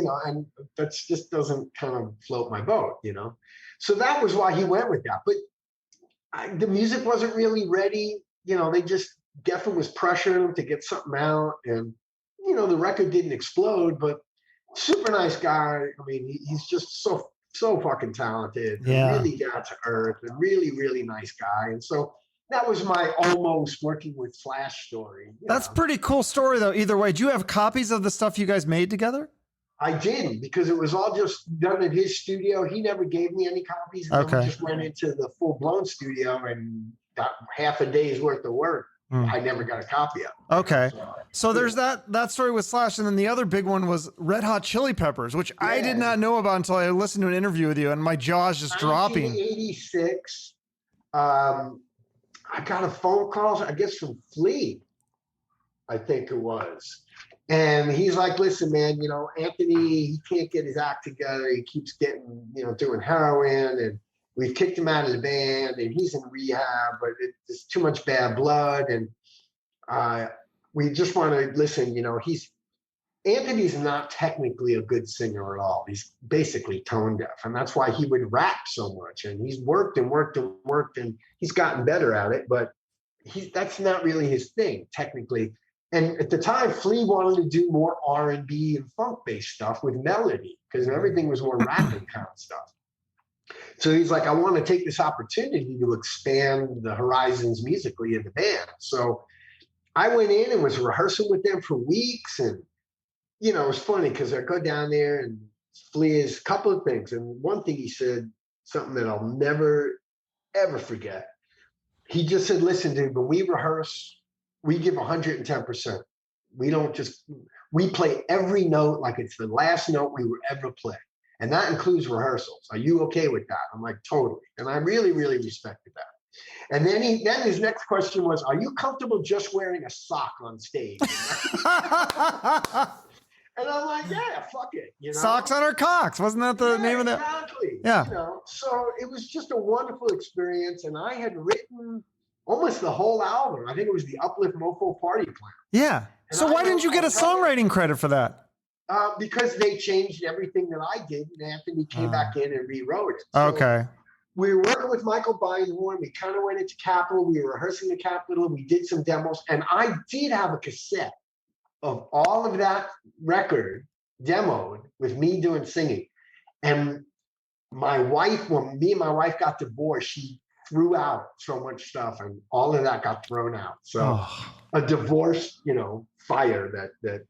and that just doesn't kind of float my boat, So that was why he went with that. But the music wasn't really ready. Geffen was pressuring him to get something out, and, the record didn't explode, but super nice guy. I mean, he's just so fucking talented, yeah. Really down to earth, and really, really nice guy. And so that was my almost working with Slash story. That's pretty cool story, though. Either way, do you have copies of the stuff you guys made together? I didn't, because it was all just done in his studio. He never gave me any copies. Okay. We just went into the full-blown studio and got half a day's worth of work. I never got a copy of it. Okay. So there's that story with Slash. And then the other big one was Red Hot Chili Peppers, which I did not know about until I listened to an interview with you, and my jaw's just dropping. 1986. I got a phone call, I guess, from Flea, I think it was. And he's like, "Listen, man, Anthony, he can't get his act together. He keeps getting, doing heroin, and we've kicked him out of the band and he's in rehab, but there's too much bad blood. And we just want to listen, Anthony's not technically a good singer at all. He's basically tone deaf. And that's why he would rap so much. And he's worked and worked and worked and he's gotten better at it, but that's not really his thing, technically. And at the time, Flea wanted to do more R&B and funk-based stuff with melody because everything was more rapping kind of stuff. So he's like, I want to take this opportunity to expand the horizons musically in the band. So I went in and was rehearsing with them for weeks. And, it was funny because I go down there and Flea is a couple of things. And one thing he said, something that I'll never, ever forget. He just said, listen, dude, when we rehearse, we give 110%. We play every note like it's the last note we will ever play. And that includes rehearsals. Are you okay with that? I'm like, totally. And I really, really respected that. And then his next question was, are you comfortable just wearing a sock on stage? And I'm like, yeah, fuck it. Socks on our cocks. Wasn't that the name of that? Exactly. Yeah. So it was just a wonderful experience. And I had written almost the whole album. I think it was the Uplift Mofo Party Plan. Yeah. And so why didn't you get a songwriting credit for that? Because they changed everything that I did, and Anthony came back in and rewrote it. So okay. We were working with Michael Beinhorn. We kind of went into Capitol. We were rehearsing the Capitol. We did some demos, and I did have a cassette of all of that record demoed with me doing singing. And my wife, when me and my wife got divorced, she threw out so much stuff, and all of that got thrown out. So a divorce, fire that.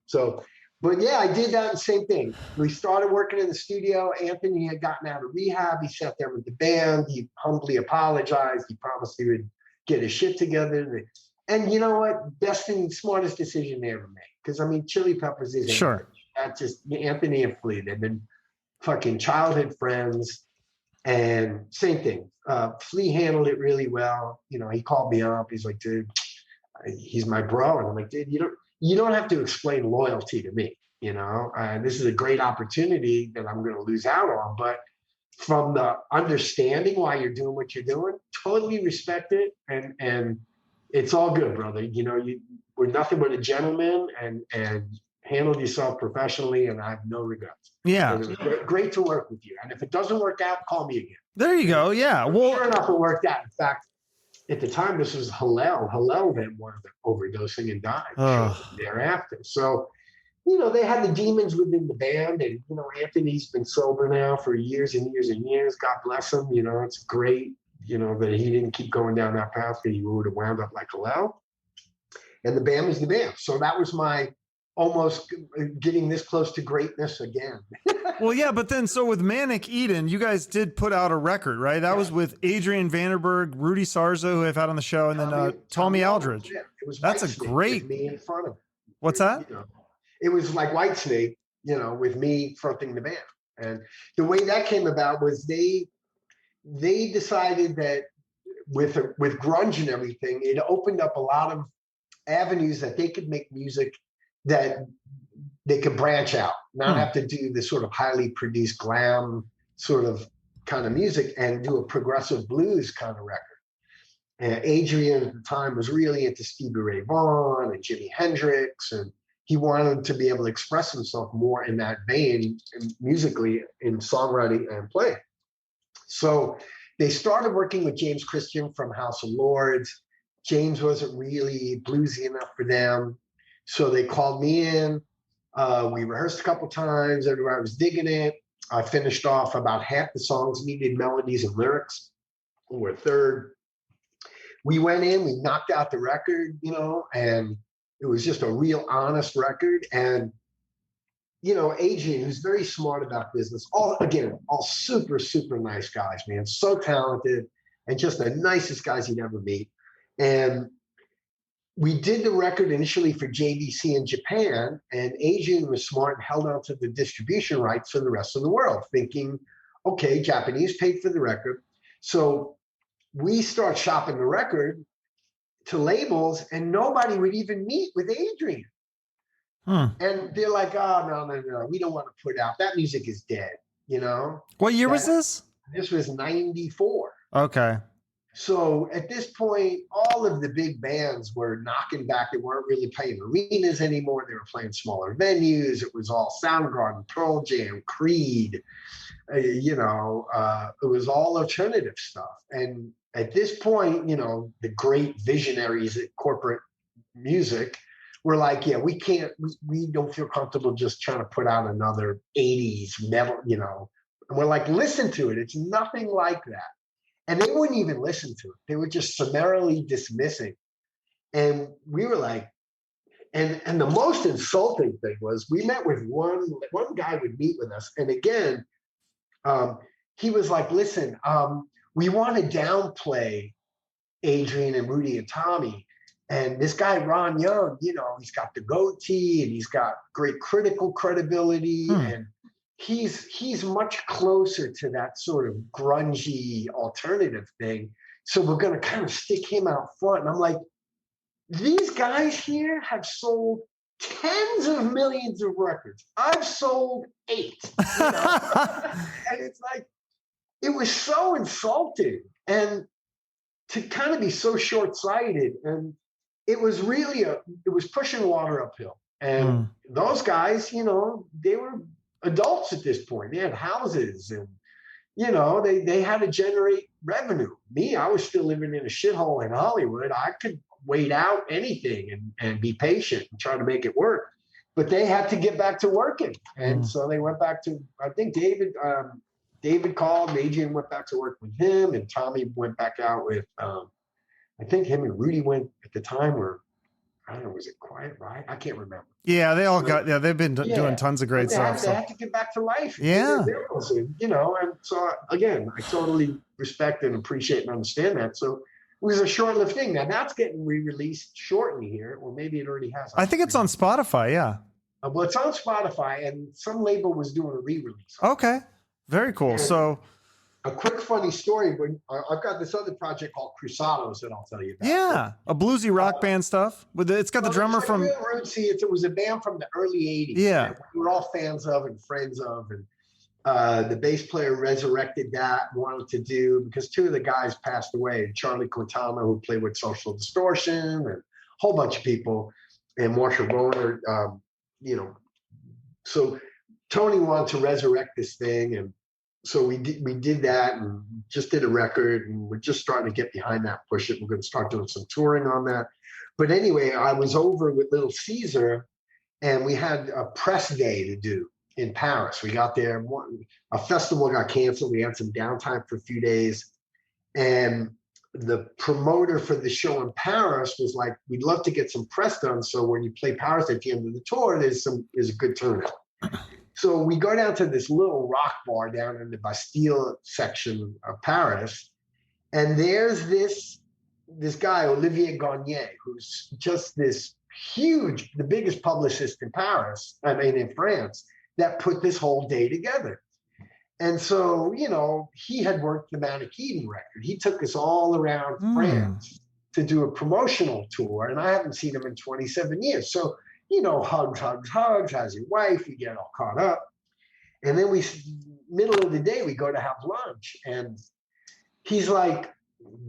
But yeah, I did that same thing. We started working in the studio. Anthony had gotten out of rehab. He sat there with the band. He humbly apologized. He promised he would get his shit together. And you know what? Best and smartest decision they ever made. Because Chili Peppers is sure. That's just Anthony and Flea. They've been fucking childhood friends. And same thing. Flea handled it really well. He called me up. He's like, dude, he's my bro. And I'm like, dude, you don't have to explain loyalty to me. This is a great opportunity that I'm going to lose out on. But from the understanding why you're doing what you're doing, totally respect it. And it's all good, brother. We're nothing but a gentleman and handled yourself professionally. And I have no regrets. Yeah. It was great to work with you. And if it doesn't work out, call me again. There you go. Yeah. Well, sure enough, it worked out. In fact, at the time, this was Hillel. Hillel then wound up overdosing and died thereafter. So, they had the demons within the band. And, Anthony's been sober now for years and years and years. God bless him. It's great, that he didn't keep going down that path, that he would have wound up like Hillel. And the band is the band. So that was my almost getting this close to greatness again. Well, yeah, but then so with Manic Eden, you guys did put out a record, right? That was with Adrian Vandenberg, Rudy Sarzo, who I've had on the show, and then Tommy Aldridge. Yeah. It was That's White a great. With me in front of it. What's that? It was like Whitesnake, with me fronting the band. And the way that came about was they decided that with grunge and everything, it opened up a lot of avenues that they could make music that they could branch out, not have to do this sort of highly produced glam sort of kind of music and do a progressive blues kind of record. And Adrian at the time was really into Stevie Ray Vaughan and Jimi Hendrix, and he wanted to be able to express himself more in that vein musically in songwriting and playing. So they started working with James Christian from House of Lords. James wasn't really bluesy enough for them. So they called me in. We rehearsed a couple times. Everybody was digging it. I finished off about half the songs needed melodies and lyrics. Or a third. We went in, we knocked out the record, and it was just a real honest record. And, Adrian, who's very smart about business, all super, super nice guys, man. So talented and just the nicest guys you'd ever meet. And we did the record initially for JVC in Japan, and Adrian was smart and held on to the distribution rights for the rest of the world, thinking, okay, Japanese paid for the record. So we start shopping the record to labels, and nobody would even meet with Adrian. And they're like, oh, no, we don't want to put out. That music is dead, What year was this? This was 94. Okay. So at this point, all of the big bands were knocking back. They weren't really playing arenas anymore. They were playing smaller venues. It was all Soundgarden, Pearl Jam, Creed. It was all alternative stuff. And at this point, the great visionaries at corporate music were like, yeah, we don't feel comfortable just trying to put out another 80s metal, And we're like, listen to it. It's nothing like that. And they wouldn't even listen to it. They were just summarily dismissing. And we were like, and the most insulting thing was we met with one guy would meet with us. And again, he was like, listen, we want to downplay Adrian and Rudy and Tommy. And this guy, Ron Young, he's got the goatee and he's got great critical credibility. And he's much closer to that sort of grungy alternative thing. So we're going to kind of stick him out front. And I'm like, these guys here have sold tens of millions of records. I've sold 8. And it's like, it was so insulting. And to kind of be so short-sighted. And it was really it was pushing water uphill. And those guys, they were adults at this point. They had houses and, they had to generate revenue. Me, I was still living in a shithole in Hollywood. I could wait out anything and be patient and try to make it work. But they had to get back to working. And so they went back to, I think David called, Adrian went back to work with him, and Tommy went back out with, I think him and Rudy went at the time were, I don't know, was it Quiet Riot? I can't remember. Yeah, they all they've been doing tons of great stuff. They have to get back to life. Yeah. And so again, I totally respect and appreciate and understand that. So it was a short-lived thing. Now that's getting re-released shortly here, or maybe it already has. I think it's on Spotify, yeah. Well, it's on Spotify, and some label was doing a re-release. Okay, very cool. And so a quick funny story, when I've got this other project called Cruzados that I'll tell you about. Yeah, a bluesy rock band stuff. It's got the drummer from real rootsy. It was a band from the early 80s. Yeah. We were all fans of and friends of. And the bass player resurrected that, wanted to do, because 2 of the guys passed away. Charlie Quintana, who played with Social Distortion, and a whole bunch of people, and Marshall Roner, So Tony wanted to resurrect this thing, and so we did that and just did a record, and we're just starting to get behind that, push it. We're going to start doing some touring on that. But anyway, I was over with Little Caesar, and we had a press day to do in Paris. We got there, a festival got canceled. We had some downtime for a few days. And the promoter for the show in Paris was like, we'd love to get some press done. So when you play Paris at the end of the tour, there's a good turnout. So we go down to this little rock bar down in the Bastille section of Paris. And there's this guy, Olivier Garnier, who's just this huge, the biggest publicist in in France, that put this whole day together. And so, he had worked the Manic Eden record. He took us all around France to do a promotional tour, and I haven't seen him in 27 years. So, hugs, how's your wife? We get all caught up. And then middle of the day, we go to have lunch. And he's like,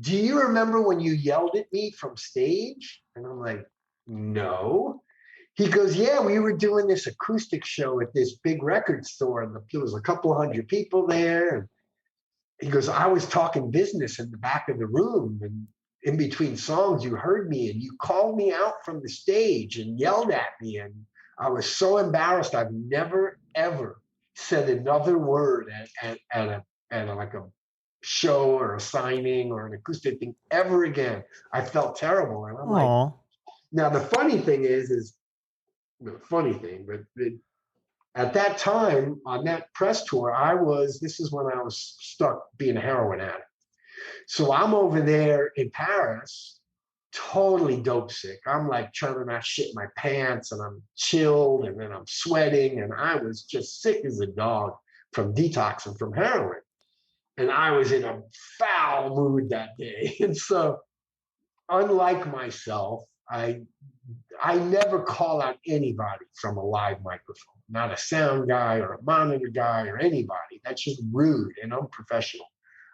do you remember when you yelled at me from stage? And I'm like, no. He goes, yeah, we were doing this acoustic show at this big record store, and there was a couple of hundred people there. And he goes, I was talking business in the back of the room, and in between songs, you heard me, and you called me out from the stage and yelled at me, and I was so embarrassed. I've never, ever said another word at a show or a signing or an acoustic thing ever again. I felt terrible. And I'm like, now the funny thing is at that time on that press tour, this is when I was stuck being a heroin addict. So I'm over there in Paris, totally dope sick. I'm like trying to not shit my pants, and I'm chilled, and then I'm sweating, and I was just sick as a dog from detoxing from heroin. And I was in a foul mood that day. And so, unlike myself, I never call out anybody from a live microphone, not a sound guy or a monitor guy or anybody. That's just rude and unprofessional.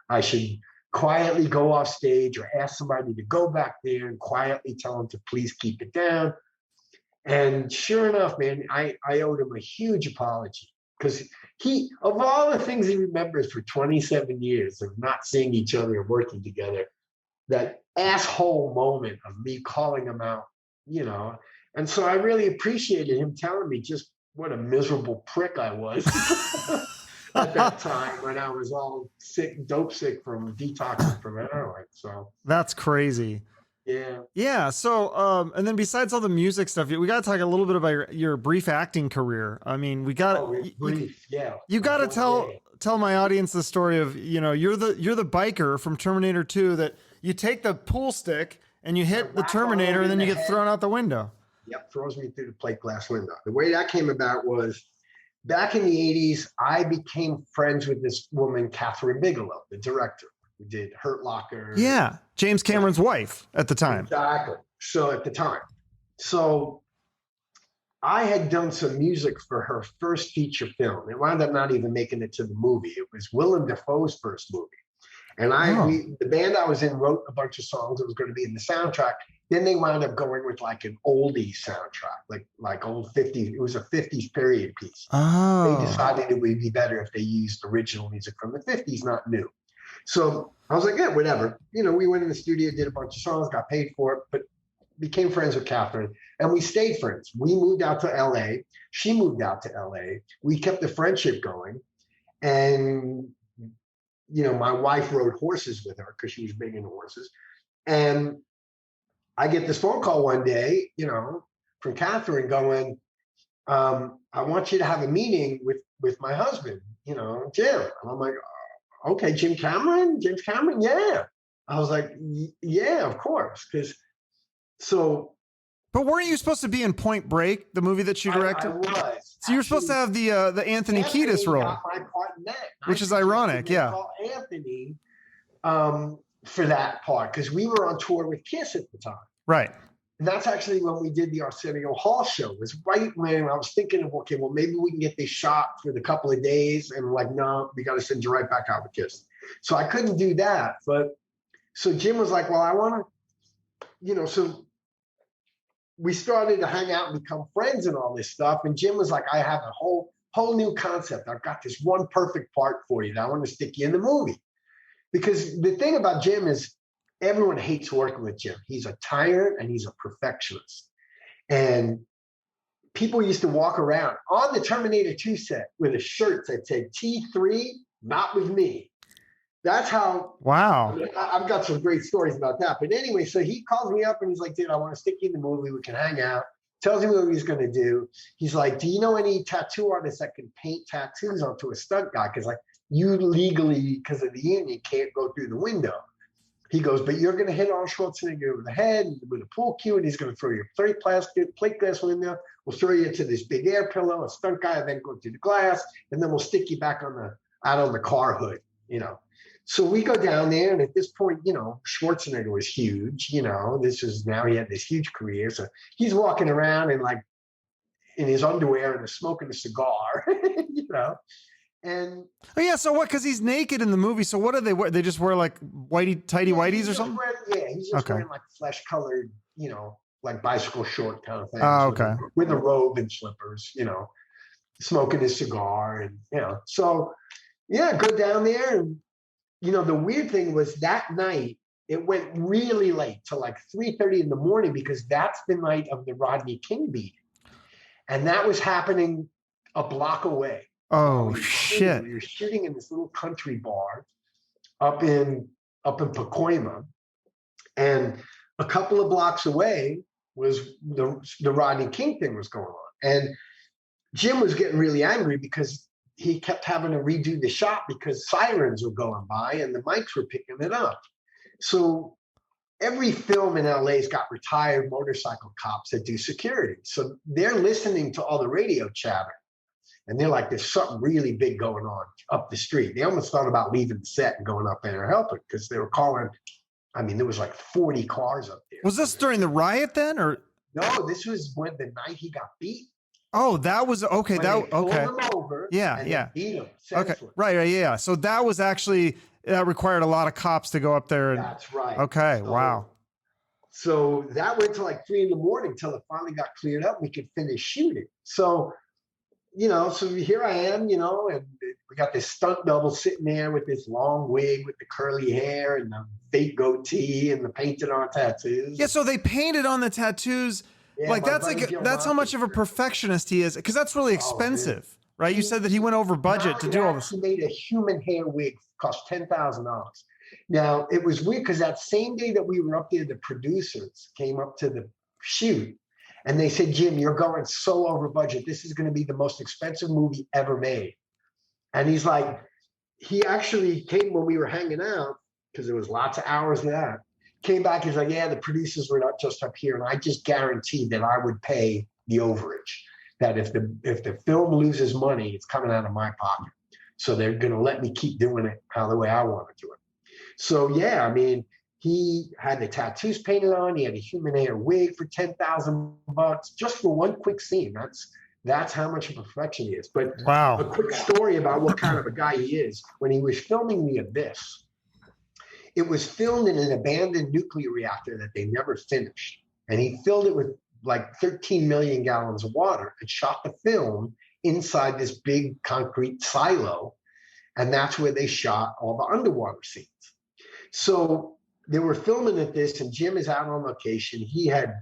I should quietly go off stage or ask somebody to go back there and quietly tell them to please keep it down. And sure enough, man, I owed him a huge apology, because he, of all the things he remembers for 27 years of not seeing each other and working together, that asshole moment of me calling him out, you know. And so I really appreciated him telling me just what a miserable prick I was at that time when I was all sick, dope sick from detoxing from heroin. So that's crazy. Yeah. Yeah. So, and then besides all the music stuff, we got to talk a little bit about your brief acting career. I mean, we got brief. You got to tell my audience the story of, you know, you're the biker from Terminator 2 that you take the pool stick and you hit the Terminator and then you get thrown out the window. Yep, throws me through the plate glass window. The way that came about was back in the 80s, I became friends with this woman, Catherine Bigelow, the director who did Hurt Locker. Yeah, James Cameron's wife at the time. Exactly. So at the time. So I had done some music for her first feature film. It wound up not even making it to the movie. It was Willem Dafoe's first movie. And the band I was in wrote a bunch of songs that was going to be in the soundtrack. Then they wound up going with like an oldie soundtrack, like old 50s. It was a 50s period piece. Oh. They decided it would be better if they used original music from the 50s, not new. So I was like, yeah, whatever. You know, we went in the studio, did a bunch of songs, got paid for it, but became friends with Catherine, and we stayed friends. We moved out to LA. She moved out to LA. We kept the friendship going. And, you know, my wife rode horses with her because she was big into horses. And I get this phone call one day, you know, from Catherine going, I want you to have a meeting with my husband, you know, Jim. And I'm like, okay, James Cameron, yeah. I was like, yeah, of course. But weren't you supposed to be in Point Break, the movie that you directed? I was. So you were supposed to have the Anthony Kiedis role, got my part in that. Which is ironic, yeah. Anthony for that part, because we were on tour with Kiss at the time. Right. And that's actually when we did the Arsenio Hall show. It was right when I was thinking of, okay, well, maybe we can get this shot for the couple of days. And like, no, we got to send you right back out with Kiss. So I couldn't do that. But so Jim was like, well, I want to, you know, so we started to hang out and become friends and all this stuff. And Jim was like, I have a whole new concept. I've got this one perfect part for you that I want to stick you in the movie. Because the thing about Jim is, everyone hates working with Jim. He's a tyrant and he's a perfectionist. And people used to walk around on the Terminator 2 set with a shirt that said T3, not with me. That's how. Wow. I've got some great stories about that. But anyway, so he calls me up and he's like, dude, I want to stick you in the movie. We can hang out. Tells me what he's going to do. He's like, do you know any tattoo artists that can paint tattoos onto a stunt guy? Because like you legally, because of the union, can't go through the window. He goes, but you're going to hit Arnold Schwarzenegger over the head with a pool cue, and he's going to throw your plate glass window. We'll throw you into this big air pillow, a stunt guy, and then go through the glass, and then we'll stick you back out on the car hood, you know. So we go down there, and at this point, you know, Schwarzenegger was huge, you know. Now he had this huge career. So he's walking around and like in his underwear and smoking a cigar, you know. And oh yeah, so what? Because he's naked in the movie. So what do they wear? They just wear like tidy whities or something? He's just wearing like flesh-colored, you know, like bicycle short kind of thing. Oh, okay. With a robe and slippers, you know, smoking his cigar, and you know. So yeah, go down there, and you know, the weird thing was that night it went really late to like 3:30 in the morning, because that's the night of the Rodney King beating, and that was happening a block away. Oh shit! We were shooting in this little country bar up in Pacoima, and a couple of blocks away was the Rodney King thing was going on. And Jim was getting really angry because he kept having to redo the shot because sirens were going by and the mics were picking it up. So every film in LA's got retired motorcycle cops that do security. So they're listening to all the radio chatter. And they're like, there's something really big going on up the street. They almost thought about leaving the set and going up there and helping, because they were calling I mean, there was like 40 cars up there. Was this during the riot then, or? No, this was when the night he got beat. Oh, that was okay. That okay. Pulled him over. Yeah, and yeah. Beat him. Okay, right, yeah. So that was actually required a lot of cops to go up there. And, that's right. Okay, so, wow. So that went to like 3 a.m. till it finally got cleared up. We could finish shooting. So, you know, so here I am, you know, and we got this stunt double sitting there with this long wig with the curly hair and the fake goatee and the painted on tattoos. Yeah, so they painted on the tattoos. Yeah, like that's how much of a perfectionist he is, because that's really expensive, right? You said that he went over budget to do all this. He made a human hair wig, cost $10,000. Now it was weird because that same day that we were up there, the producers came up to the shoot and they said, "Jim, you're going so over budget. This is going to be the most expensive movie ever made." And he's like, he actually came when we were hanging out because there was lots of hours of that. Came back, he's like, "Yeah, the producers were not just up here, and I just guaranteed that I would pay the overage. That if the film loses money, it's coming out of my pocket. So they're going to let me keep doing it the way I want to do it." So yeah, I mean, he had the tattoos painted on. He had a human hair wig for $10,000 just for one quick scene. That's how much of a perfection he is. But wow, a quick story about what kind of a guy he is. When he was filming The Abyss, it was filmed in an abandoned nuclear reactor that they never finished. And he filled it with like 13 million gallons of water and shot the film inside this big concrete silo. And that's where they shot all the underwater scenes. So they were filming at this, and Jim is out on location. He had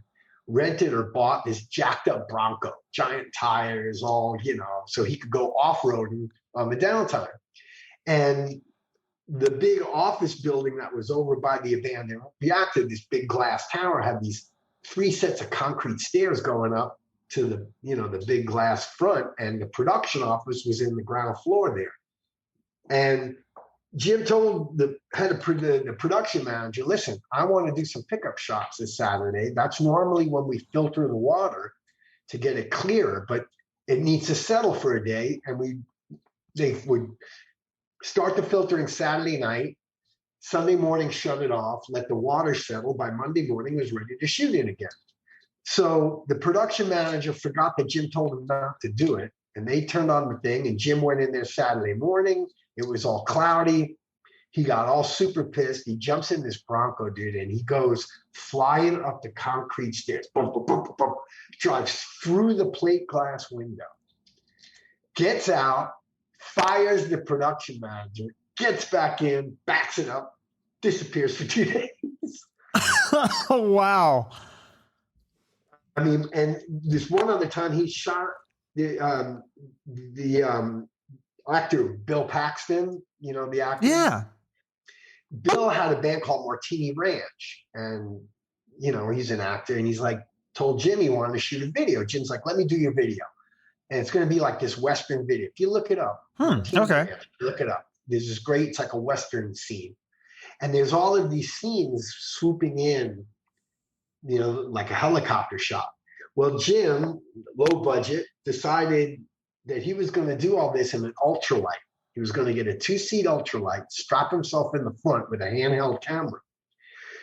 rented or bought this jacked up Bronco, giant tires, all, you know, so he could go off-roading on the downtime. And the big office building that was over by the abandoned reactor, this big glass tower, had these 3 sets of concrete stairs going up to the, you know, the big glass front, and the production office was in the ground floor there. And Jim told the head of the production manager, "Listen, I want to do some pickup shots this Saturday. That's normally when we filter the water to get it clearer, but it needs to settle for a day." And they would start the filtering Saturday night, Sunday morning, shut it off, let the water settle. By Monday morning, it was ready to shoot it again. So the production manager forgot that Jim told him not to do it, and they turned on the thing, and Jim went in there Saturday morning. It was all cloudy. He got all super pissed. He jumps in this Bronco, dude, and he goes flying up the concrete stairs, boom, boom, boom, boom, boom, drives through the plate glass window, gets out, fires the production manager, gets back in, backs it up, disappears for 2 days. Oh, wow. I mean, and this one other time he shot the actor Bill Paxton, you know, the actor. Yeah. Bill had a band called Martini Ranch, and, you know, he's an actor, and he's like, told Jim he wanted to shoot a video. Jim's like, "Let me do your video." And it's going to be like this Western video. If you look it up, okay. Ranch, look it up. There's this great, it's like a Western scene. And there's all of these scenes swooping in, you know, like a helicopter shot. Well, Jim, low budget, decided that he was going to do all this in an ultralight. He was going to get a 2-seat ultralight, strap himself in the front with a handheld camera.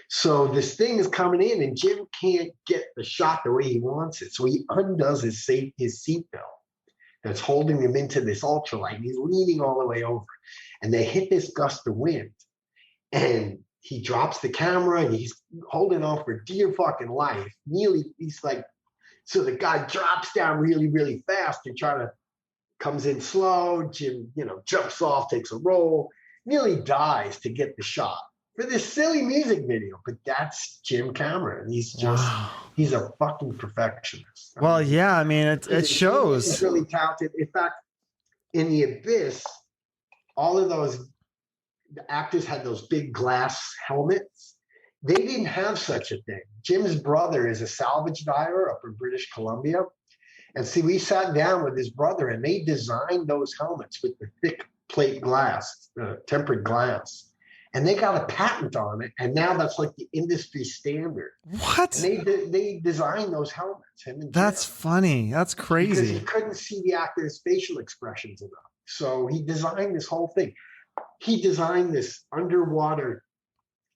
So this thing is coming in, and Jim can't get the shot the way he wants it. So he undoes his seatbelt that's holding him into this ultralight, and he's leaning all the way over. And they hit this gust of wind, and he drops the camera, and he's holding on for dear fucking life. Nearly, he's like, so the guy drops down really, really fast and comes in slow. Jim, you know, jumps off, takes a roll, nearly dies to get the shot for this silly music video. But that's Jim Cameron. He's just, he's a fucking perfectionist. Well, yeah, I mean, it shows. He's really talented. In fact, in The Abyss, all of those actors had those big glass helmets. They didn't have such a thing. Jim's brother is a salvage diver up in British Columbia. And see, we sat down with his brother, and they designed those helmets with the thick plate glass, tempered glass. And they got a patent on it. And now that's like the industry standard. What? And they designed those helmets. That's funny. That's crazy. Because he couldn't see the actor's facial expressions enough. So he designed this whole thing. He designed this underwater,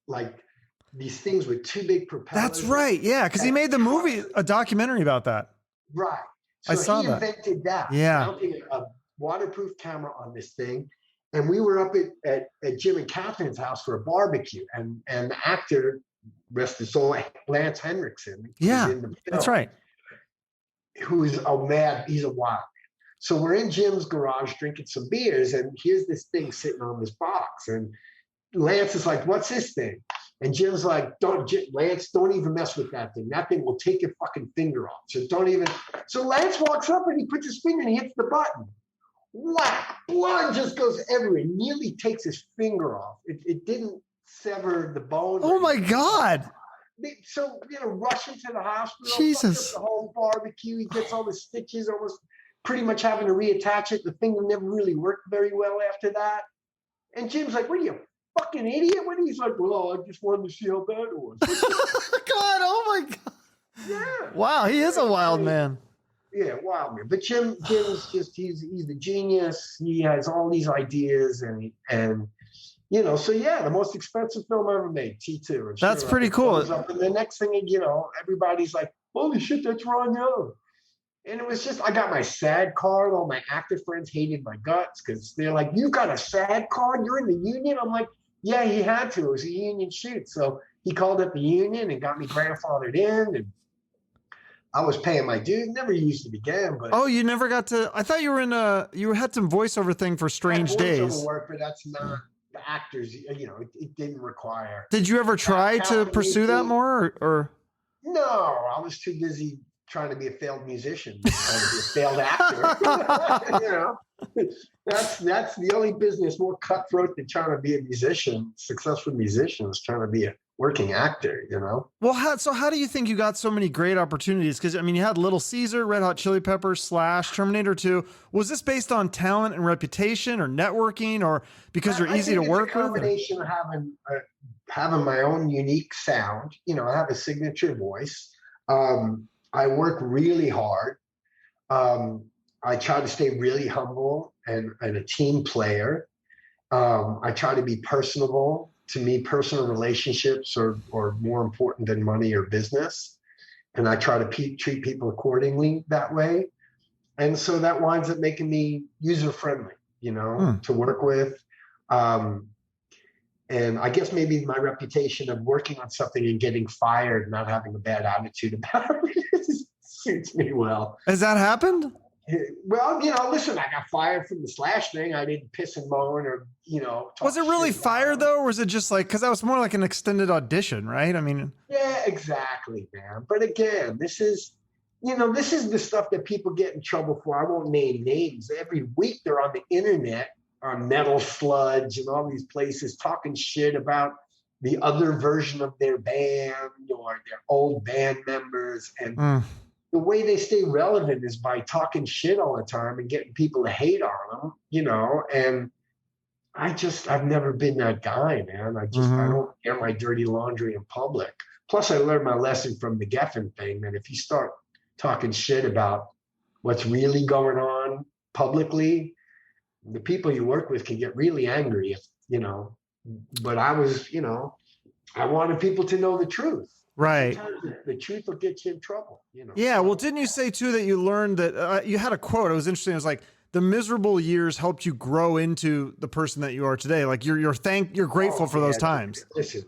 like, these things with two big propellers. That's right. Yeah, because he made the movie, a documentary about that. Right. So I saw he that. invented that. Yeah. Mounting a waterproof camera on this thing. And we were up at Jim and Catherine's house for a barbecue. And the actor, rest his soul, Lance Henriksen. Yeah, in the film, that's right. He's a wild man. So we're in Jim's garage drinking some beers, and here's this thing sitting on this box. And Lance is like, what's this thing? And Jim's like, Lance, don't even mess with that thing. That thing will take your fucking finger off. So don't even. So Lance walks up and he puts his finger and he hits the button. Whack! Blood just goes everywhere. Nearly takes his finger off. It didn't sever the bone. Oh my God. So, rush into the hospital. Jesus. The whole barbecue. He gets all the stitches, almost pretty much having to reattach it. The finger never really worked very well after that. And Jim's like, what are you, fucking idiot? What? He's like, well, I just wanted to see how bad it was. God, oh my God. Yeah. Wow, he is a wild man. Yeah, wild man. But Jim's just, he's the genius. He has all these ideas and so yeah, the most expensive film ever made, T2. That's pretty cool. And the next thing, everybody's like, holy shit, that's Ron Young. And it was just, I got my SAG card. All my actor friends hated my guts because they're like, you got a SAG card? You're in the union? I'm like, yeah, he had to. It was a union shoot. So he called up the union and got me grandfathered in. And I was paying my dues. Never used it again. But oh, you never got to, I thought you were you had some voiceover thing for Strange Days. Work, but that's not the actors, it didn't require. Did you ever try to pursue that more or? No, I was too busy trying to be a failed musician, trying to be a failed actor. That's the only business more cutthroat than trying to be a musician. Successful musicians trying to be a working actor. Well, how do you think you got so many great opportunities? Because you had Little Caesar, Red Hot Chili Peppers, Slash, Terminator 2. Was this based on talent and reputation, or networking, or because you're easy to work with? A combination of having my own unique sound. I have a signature voice. I work really hard. I try to stay really humble and a team player. I try to be personable. To me, personal relationships are more important than money or business. And I try to treat people accordingly that way. And so that winds up making me user-friendly, to work with. And I guess maybe my reputation of working on something and getting fired, not having a bad attitude about it, suits me well. Has that happened? Well, listen, I got fired from the Slash thing. I didn't piss and moan or, was it really fired though? Or was it just because that was more like an extended audition, right? Yeah, exactly, man. But again, this is the stuff that people get in trouble for. I won't name names. Every week they're on the internet, on Metal Sludge and all these places talking shit about the other version of their band or their old band members. And the way they stay relevant is by talking shit all the time and getting people to hate on them, and I've never been that guy, man. I don't air my dirty laundry in public. Plus I learned my lesson from the Geffen thing, that if you start talking shit about what's really going on publicly, the people you work with can get really angry but I was, I wanted people to know the truth. Right. Sometimes the truth will get you in trouble, Yeah. Well, didn't you say too that you learned that you had a quote? It was interesting. It was like, the miserable years helped you grow into the person that you are today. Like you're grateful for those times. Listen,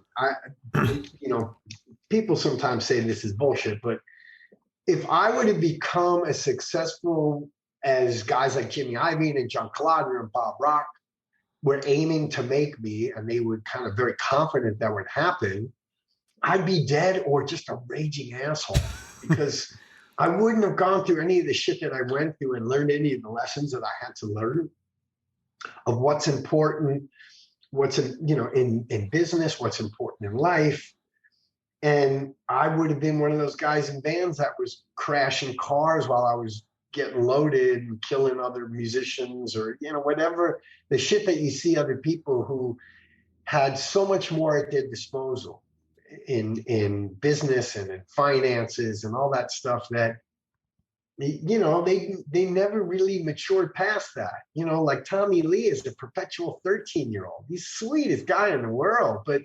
people sometimes say this is bullshit, but if I were to become as successful as guys like Jimmy Iovine and John Colodner and Bob Rock were aiming to make me, and they were kind of very confident that would happen, I'd be dead or just a raging asshole, because I wouldn't have gone through any of the shit that I went through and learned any of the lessons that I had to learn of what's important, what's in business, what's important in life. And I would have been one of those guys in bands that was crashing cars while I was getting loaded and killing other musicians, or whatever the shit that you see other people who had so much more at their disposal in business and in finances and all that stuff, that they never really matured past that. Like Tommy Lee is a perpetual 13-year-old. He's the sweetest guy in the world, but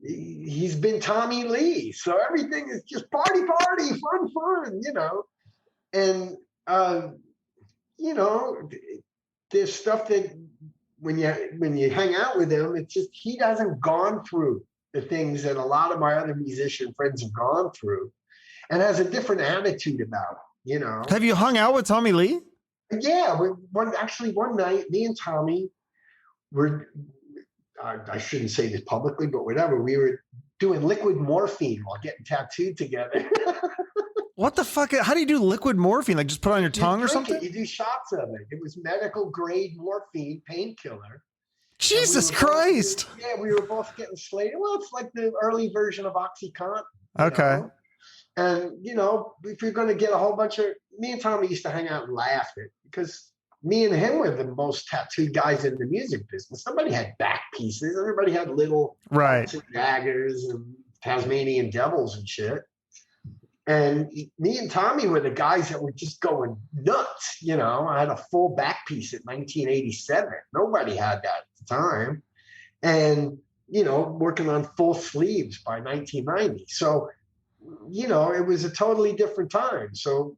he's been Tommy Lee. So everything is just party, fun, And, there's stuff that when you hang out with him, it's just, he hasn't gone through the things that a lot of my other musician friends have gone through, and has a different attitude about it, Have you hung out with Tommy Lee? Yeah. One night, me and Tommy were, I shouldn't say this publicly, but whatever, we were doing liquid morphine while getting tattooed together. What the fuck? How do you do liquid morphine? Like just put it on your tongue or something? You do shots of it. It was medical grade morphine painkiller. Jesus Christ. We were both getting slayed. Well, it's like the early version of OxyContin. Okay. And, if you're going to get a whole bunch of, me and Tommy used to hang out and laugh at it, because me and him were the most tattooed guys in the music business. Somebody had back pieces. Everybody had little daggers and Tasmanian devils and shit. And me and Tommy were the guys that were just going nuts. I had a full back piece at 1987. Nobody had that at the time. And, working on full sleeves by 1990. So, it was a totally different time. So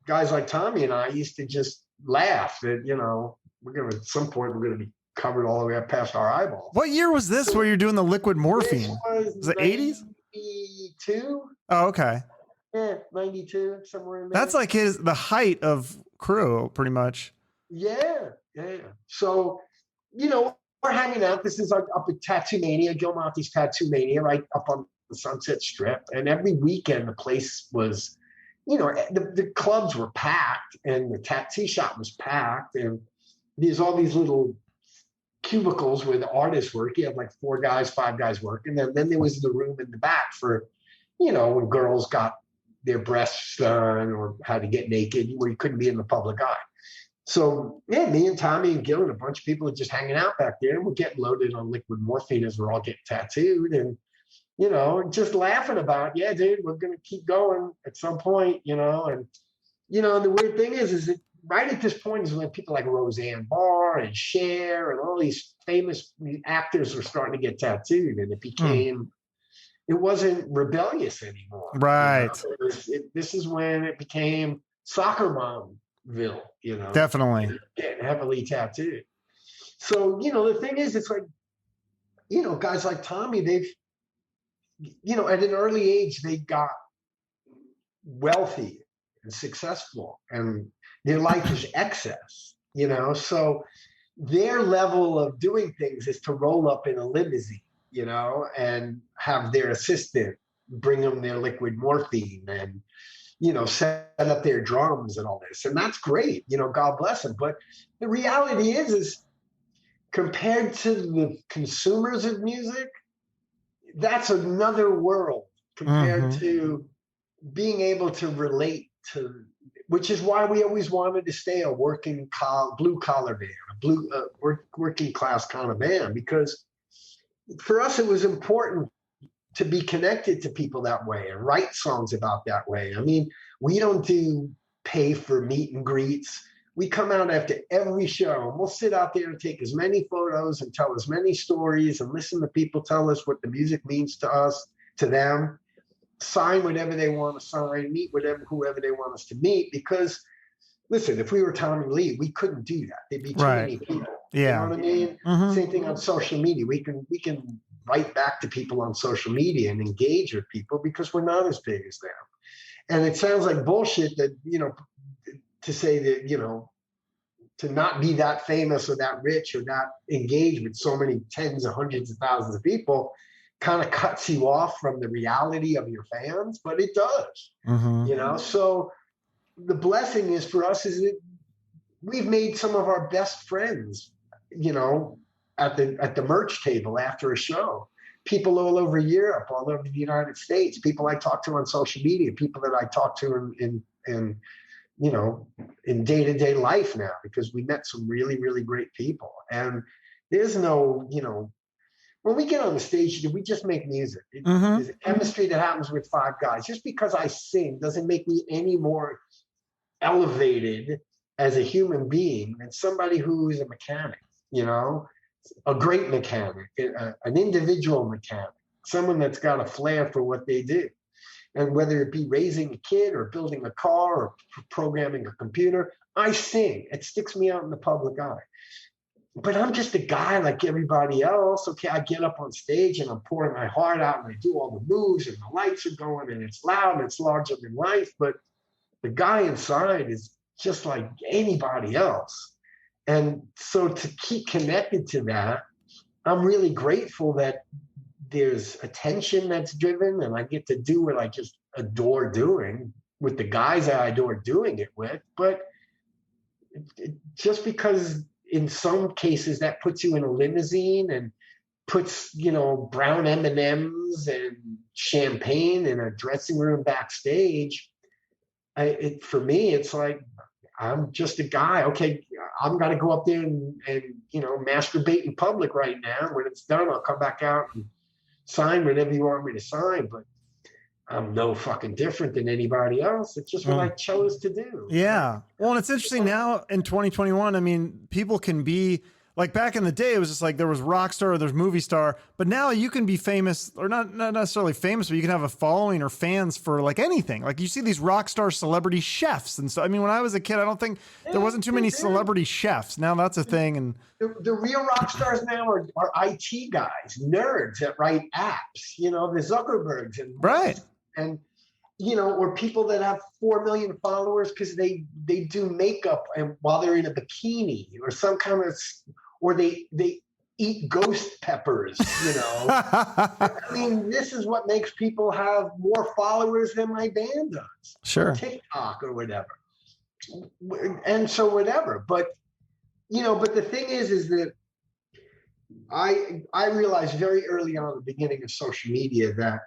guys like Tommy and I used to just laugh that, at some point, we're going to be covered all the way up past our eyeballs. What year was this where you're doing the liquid morphine? Was it 80s? 92. Oh, okay. Yeah, 92, somewhere in there. That's like the height of Crew, pretty much. Yeah. So, we're hanging out. This is up at Tattoo Mania, Gil Monte's Tattoo Mania, right up on the Sunset Strip. And every weekend, the place was, the clubs were packed, and the tattoo shop was packed. And there's all these little cubicles where the artists work. You have like 4 guys, 5 guys working. And then there was the room in the back for, when girls got their breasts done or had to get naked, where you couldn't be in the public eye. So, me and Tommy and Gil and a bunch of people are just hanging out back there, and we're getting loaded on liquid morphine as we're all getting tattooed, and, just laughing about, yeah, dude, we're going to keep going at some point, and, the weird thing is that right at this point is when people like Roseanne Barr and Cher and all these famous actors were starting to get tattooed, and it became... It wasn't rebellious anymore. Right. This is when it became soccer momville, Definitely. Getting heavily tattooed. So, the thing is, it's like, guys like Tommy, they've, at an early age, they got wealthy and successful, and their life is excess, so their level of doing things is to roll up in a limousine, and have their assistant bring them their liquid morphine and, set up their drums and all this. And that's great, God bless them. But the reality is compared to the consumers of music, that's another world compared to being able to relate to, which is why we always wanted to stay a working blue collar band, working class kind of band, because for us, it was important to be connected to people that way and write songs about that way. I mean, we don't do pay for meet and greets. We come out after every show, and we'll sit out there and take as many photos and tell as many stories and listen to people tell us what the music means to us, to them, sign whatever they want to sign, meet whoever they want us to meet. Because, listen, if we were Tommy Lee, we couldn't do that. There'd be too many people. Yeah. You know what I mean? Same thing on social media. We can write back to people on social media and engage with people because we're not as big as them. And it sounds like bullshit that, to say that, to not be that famous or that rich or that engaged with so many tens of hundreds of thousands of people kind of cuts you off from the reality of your fans, but it does, So the blessing is for us is that we've made some of our best friends, at the merch table after a show. People all over Europe, all over the United States, people I talk to on social media, people that I talk to in day-to-day life now, because we met some really, really great people. And there's no, when we get on the stage, we just make music. There's a chemistry that happens with 5 guys. Just because I sing doesn't make me any more elevated as a human being than somebody who is a mechanic, a great mechanic, an individual mechanic. someone that's got a flair for what they do. And whether it be raising a kid or building a car or programming a computer, I sing. It sticks me out in the public eye. But I'm just a guy like everybody else. Okay, I get up on stage and I'm pouring my heart out and I do all the moves and the lights are going and it's loud and it's larger than life. But the guy inside is just like anybody else. And so to keep connected to that, I'm really grateful that there's attention that's driven and I get to do what I just adore doing with the guys that I adore doing it with. But just because in some cases that puts you in a limousine and puts, brown M&Ms and champagne in a dressing room backstage, for me, it's like, I'm just a guy. Okay, I'm going to go up there and masturbate in public right now. When it's done, I'll come back out and sign whatever you want me to sign. But I'm no fucking different than anybody else. It's just what I chose to do. Yeah. Well, and it's interesting now in 2021. I mean, people can be like, back in the day, it was just like there was rock star or there's movie star, but now you can be famous, or not necessarily famous, but you can have a following or fans for like anything. Like you see these rock star celebrity chefs and stuff. I mean, when I was a kid, I don't think there wasn't too many celebrity chefs. Now that's a thing. And the real rock stars now are IT guys, nerds that write apps, the Zuckerbergs and right. And or people that have 4 million followers because they do makeup and while they're in a bikini or some kind of, or they eat ghost peppers, I mean, this is what makes people have more followers than my band does. Sure. Or TikTok or whatever. And so whatever. But, but the thing is that I realized very early on at the beginning of social media that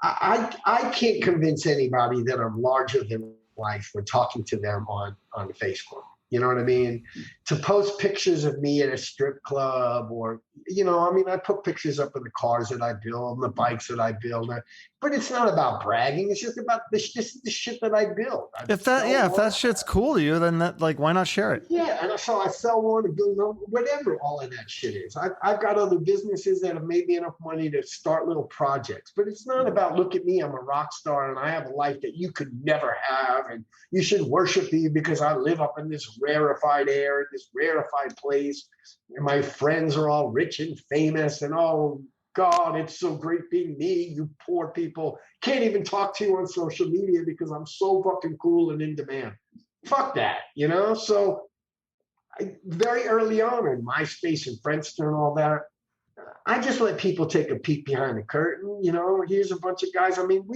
I can't convince anybody that I'm larger than life when talking to them on Facebook. You know what I mean? To post pictures of me at a strip club or, I put pictures up of the cars that I build and the bikes that I build. But it's not about bragging. It's just about this is the shit that I build. If that shit's cool to you, then why not share it? Yeah. And so I sell one to build whatever all of that shit is. I've got other businesses that have made me enough money to start little projects, but it's not about, look at me, I'm a rock star and I have a life that you could never have. And you should worship me because I live up in this rarefied air, in this rarefied place. And my friends are all rich and famous and oh God, it's so great being me. You poor people can't even talk to you on social media because I'm so fucking cool and in demand. Fuck that, So very early on in MySpace and Friendster and all that, I just let people take a peek behind the curtain. Here's a bunch of guys. I mean,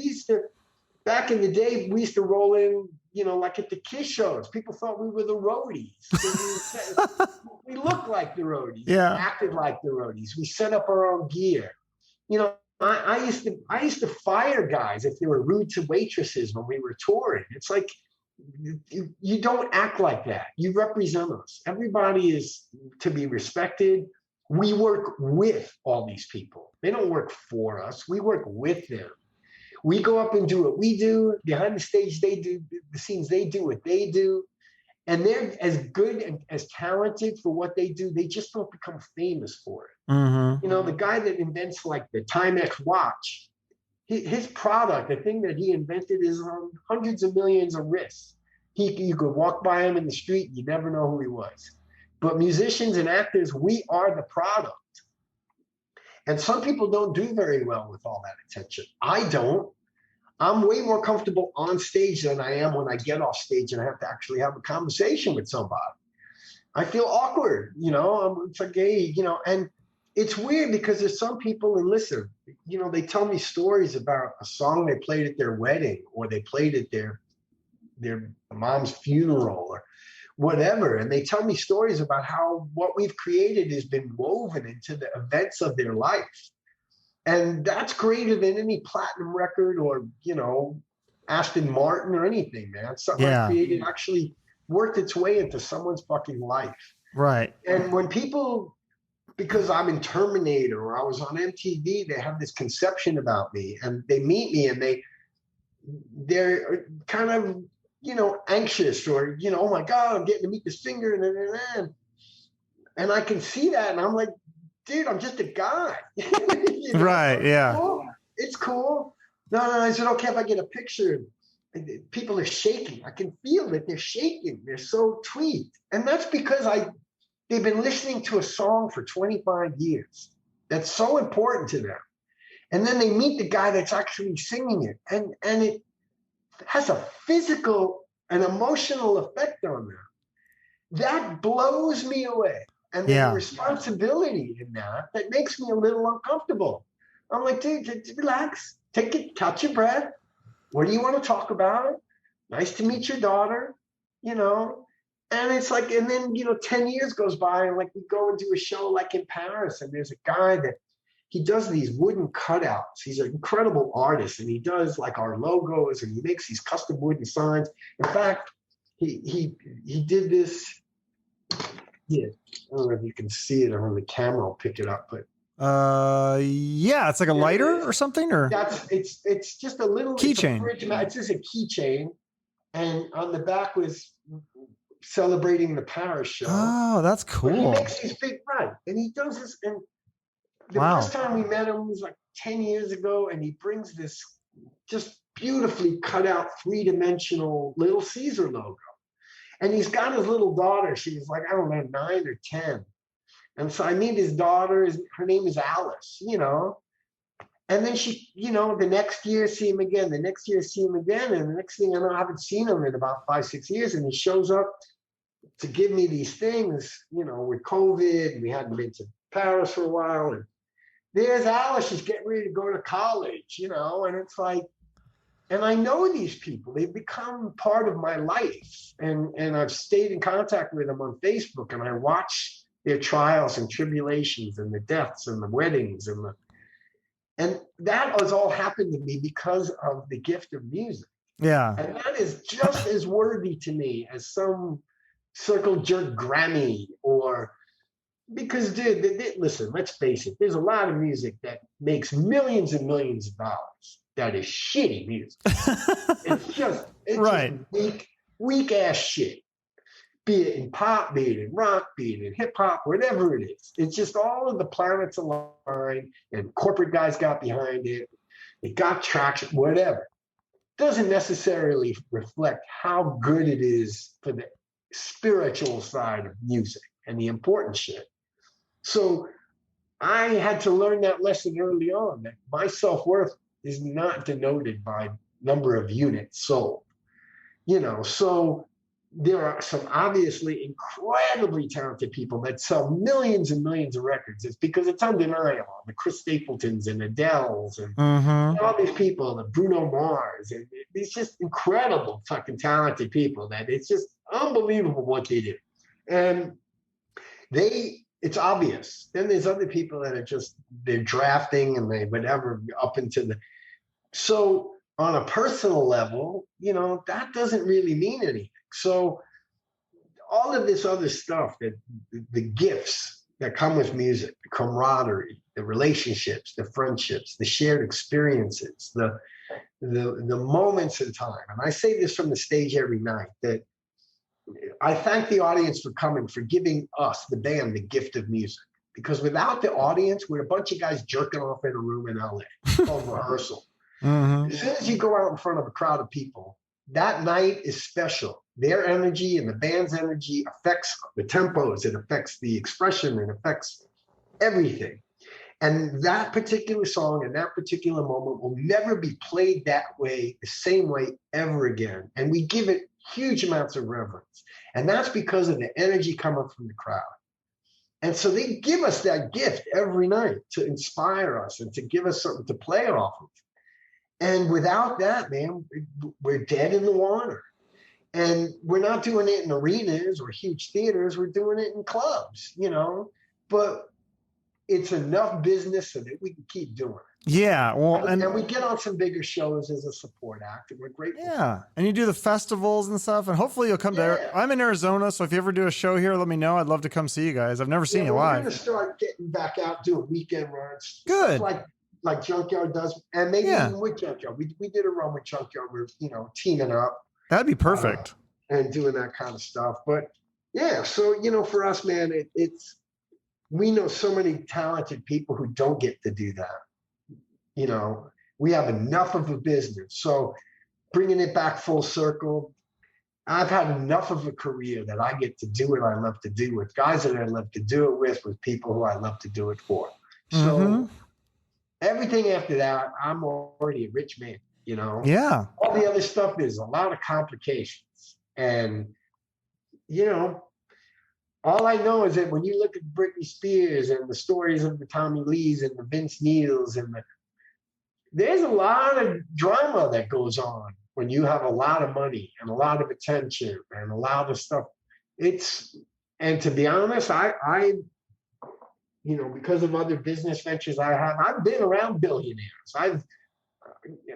back in the day, we used to roll in, like at the Kiss shows. People thought we were the roadies. We looked like the roadies. Yeah. We acted like the roadies. We set up our own gear. I used to fire guys if they were rude to waitresses when we were touring. It's like, you don't act like that. You represent us. Everybody is to be respected. We work with all these people. They don't work for us. We work with them. We go up and do what we do. Behind the stage, they do the scenes. They do what they do. And they're as good and as talented for what they do. They just don't become famous for it. Mm-hmm. The guy that invents like the Timex watch, his product, the thing that he invented is on hundreds of millions of wrists. You could walk by him in the street. You never know who he was. But musicians and actors, we are the product. And some people don't do very well with all that attention. I don't. I'm way more comfortable on stage than I am when I get off stage and I have to actually have a conversation with somebody. I feel awkward, it's like, hey, and it's weird because there's some people, and listen, they tell me stories about a song they played at their wedding or they played at their mom's funeral or whatever. And they tell me stories about how what we've created has been woven into the events of their life. And that's greater than any platinum record or, Aston Martin or anything, man. Something I created actually worked its way into someone's fucking life. Right. And when people, because I'm in Terminator or I was on MTV, they have this conception about me and they meet me and they're kind of, anxious or, oh my God, I'm getting to meet this singer and I can see that. And I'm like, dude, I'm just a guy. Right. Yeah. Cool. It's cool. No, I said, okay, if I get a picture, people are shaking. I can feel that they're shaking. They're so tweaked. And that's because they've been listening to a song for 25 years. That's so important to them. And then they meet the guy that's actually singing it. And it has a physical and emotional effect on them. That blows me away. And there's a responsibility in that makes me a little uncomfortable. I'm like, dude, just relax. Take it, catch your breath. What do you want to talk about? Nice to meet your daughter, And it's like, and then, 10 years goes by and like we go and do a show like in Paris, and there's a guy that he does these wooden cutouts. He's an incredible artist, and he does like our logos, and he makes these custom wooden signs. In fact, he did this. Yeah, I don't know if you can see it on the camera. I'll pick it up, but yeah, it's like a lighter or something, or it's just a little keychain. It's just a keychain, and on the back was celebrating the Paris show. Oh, that's cool. But he makes these big and he does this. And the first time we met him was like 10 years ago, and he brings this just beautifully cut out 3-dimensional Little Caesar logo. And he's got his little daughter. She's like, I don't know, 9 or 10. And so I meet his daughter. Her name is Alice, And then she, the next year, see him again. The next year, see him again. And the next thing I know, I haven't seen him in about 5-6 years. And he shows up to give me these things, with COVID. And we hadn't been to Paris for a while. And there's Alice. She's getting ready to go to college, And it's like, and I know these people. They've become part of my life. And I've stayed in contact with them on Facebook. And I watch their trials and tribulations and the deaths and the weddings and that has all happened to me because of the gift of music. Yeah. And that is just as worthy to me as some circle jerk Grammy because dude, listen, let's face it, there's a lot of music that makes millions and millions of dollars that is shitty music. it's just weak ass shit. Be it in pop, be it in rock, be it in hip hop, whatever it is. It's just all of the planets aligned and corporate guys got behind it. It got traction, whatever. Doesn't necessarily reflect how good it is for the spiritual side of music and the important shit. So I had to learn that lesson early on, that my self-worth is not denoted by number of units sold. So there are some obviously incredibly talented people that sell millions and millions of records. It's because it's undeniable. The Chris Stapletons and Adeles and all these people, the Bruno Mars, and these just incredible fucking talented people that it's just unbelievable what they do. And it's obvious. Then there's other people that are they're drafting and they whatever up into so on a personal level, that doesn't really mean anything. So all of this other stuff, that the gifts that come with music, the camaraderie, the relationships, the friendships, the shared experiences, the moments in time. And I say this from the stage every night, that I thank the audience for coming, for giving us, the band, the gift of music. Because without the audience, we're a bunch of guys jerking off in a room in LA called rehearsal. As soon as you go out in front of a crowd of people, that night is special. Their energy and the band's energy affects the tempos, it affects the expression, it affects everything. And that particular song and that particular moment will never be played that way, the same way ever again. And we give it huge amounts of reverence. And that's because of the energy coming from the crowd. And so they give us that gift every night to inspire us and to give us something to play off of. And without that, man, we're dead in the water. And we're not doing it in arenas or huge theaters. We're doing it in clubs, but it's enough business so that we can keep doing it. Yeah. Well, and we get on some bigger shows as a support act, and we're grateful. Yeah. And you do the festivals and stuff, and hopefully you'll come there. I'm in Arizona, so if you ever do a show here, let me know. I'd love to come see you guys. I've never seen you live. We're going to start getting back out, doing weekend runs. Good. Like Junkyard does, and maybe even with Junkyard. We did a run with Junkyard. We're, teaming up. That'd be perfect. And doing that kind of stuff. But yeah, so, for us, man, we know so many talented people who don't get to do that. You know, we have enough of a business. So bringing it back full circle, I've had enough of a career that I get to do what I love to do with guys that I love to do it with people who I love to do it for. So everything after that, I'm already a rich man, you know? Yeah. All the other stuff is a lot of complications. And, you know, all I know is that when you look at Britney Spears and the stories of the Tommy Lees and the Vince Neils there's a lot of drama that goes on when you have a lot of money and a lot of attention and a lot of stuff. And to be honest, I you know, because of other business ventures I've been around billionaires.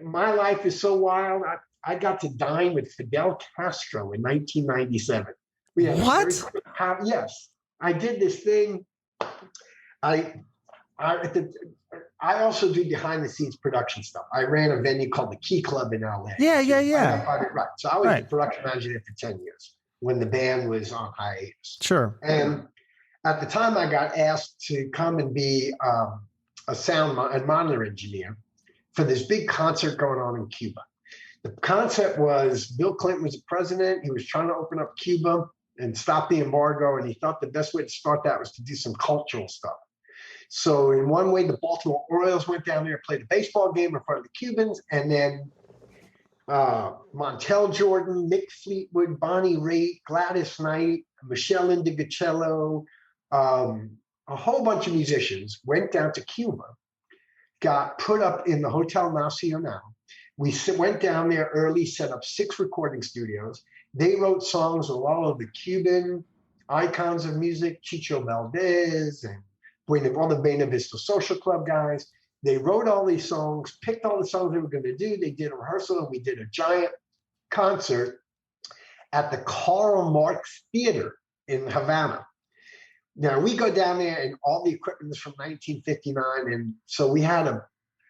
My life is so wild. I got to dine with Fidel Castro in 1997. We had what? Yes, I did this thing. I also do behind the scenes production stuff. I ran a venue called the Key Club in LA. Yeah. Right. So I was the production manager there for 10 years when the band was on hiatus. Sure. And at the time I got asked to come and be a sound and monitor engineer for this big concert going on in Cuba. The concept was Bill Clinton was the president. He was trying to open up Cuba and stop the embargo. And he thought the best way to start that was to do some cultural stuff. So in one way, the Baltimore Orioles went down there, played a baseball game in front of the Cubans, and then Montel Jordan, Mick Fleetwood, Bonnie Raitt, Gladys Knight, Michelle Indigocello, a whole bunch of musicians went down to Cuba, got put up in the Hotel Nacional. We went down there early, set up 6 recording studios. They wrote songs with all of the Cuban icons of music, Chicho Valdez and all the Buena Vista Social Club guys. They wrote all these songs, picked all the songs they were going to do. They did a rehearsal, and we did a giant concert at the Karl Marx Theater in Havana. Now, we go down there, and all the equipment is from 1959, and so we had to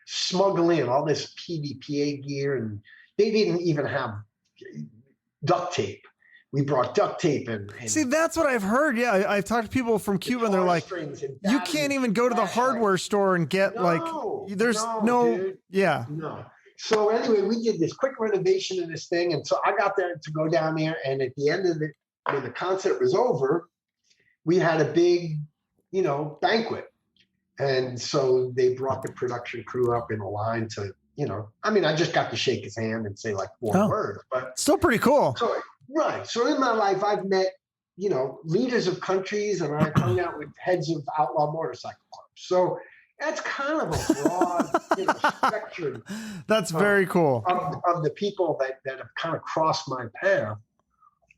smuggle in all this PDPA gear, and they didn't even have duct tape. We brought duct tape and see, that's what I've heard. Yeah, I've talked to people from Cuba, and they're like, you can't even go to the hardware store and get there's no. Dude. Yeah. No. So anyway, we did this quick renovation of this thing, and so I got there to go down there, and at the end of it, when the concert was over, we had a big, you know, banquet, and so they brought the production crew up in a line to, you know, I mean, I just got to shake his hand and say like 4 words, but still pretty cool. So, right. So in my life, I've met, you know, leaders of countries, and I've hung out with heads of outlaw motorcycle clubs. So that's kind of a broad spectrum. That's very cool. Of the people that have kind of crossed my path,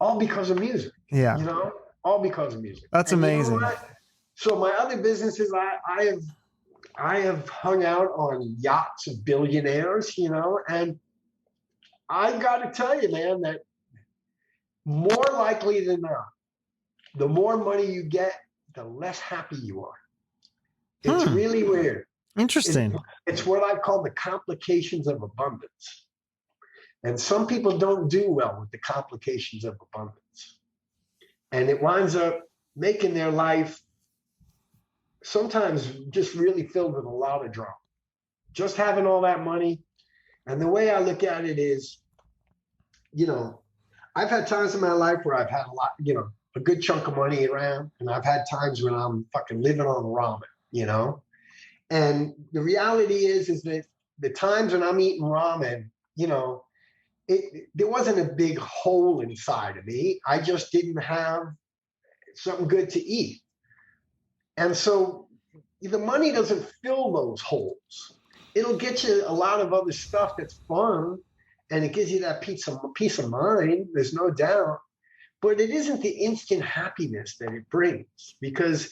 all because of music. Yeah. You know, all because of music. That's amazing. You know, so my other businesses, I have hung out on yachts of billionaires, you know, and I got to tell you, man, that more likely than not, the more money you get, the less happy you are. It's really weird. Interesting. It's what I call the complications of abundance. And some people don't do well with the complications of abundance. And it winds up making their life sometimes just really filled with a lot of drama. Just having all that money. And the way I look at it is, you know, I've had times in my life where I've had a lot, you know, a good chunk of money around, and I've had times when I'm fucking living on ramen, you know? And the reality is that the times when I'm eating ramen, you know, there wasn't a big hole inside of me. I just didn't have something good to eat. And so the money doesn't fill those holes. It'll get you a lot of other stuff that's fun, and it gives you that peace of mind, there's no doubt. But it isn't the instant happiness that it brings, because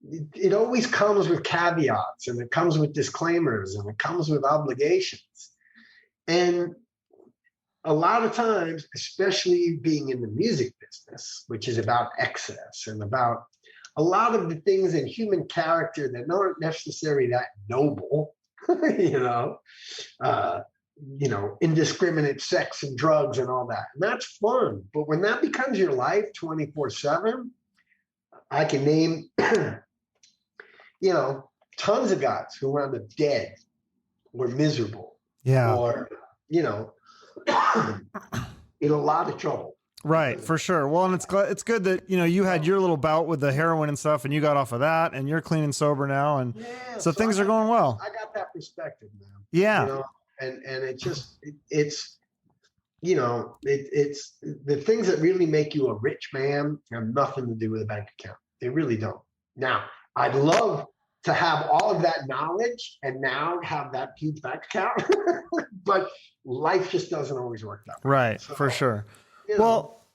it always comes with caveats, and it comes with disclaimers, and it comes with obligations. And a lot of times, especially being in the music business, which is about excess and about a lot of the things in human character that aren't necessarily that noble, you know, indiscriminate sex and drugs and all that. And that's fun. But when that becomes your life 24/7, I can name you know, tons of guys who wound up dead were miserable. Yeah. Or, you know, in a lot of trouble. Right, for sure. Well, and it's good that, you know, you had your little bout with the heroin and stuff, and you got off of that, and you're clean and sober now, and so things are going well. I got that perspective, man. Yeah. You know, and it just, it's, you know, it's the things that really make you a rich man have nothing to do with a bank account. They really don't. Now, I'd love to have all of that knowledge and now have that huge bank account, but life just doesn't always work that way. Right, so, for sure. You know, Well,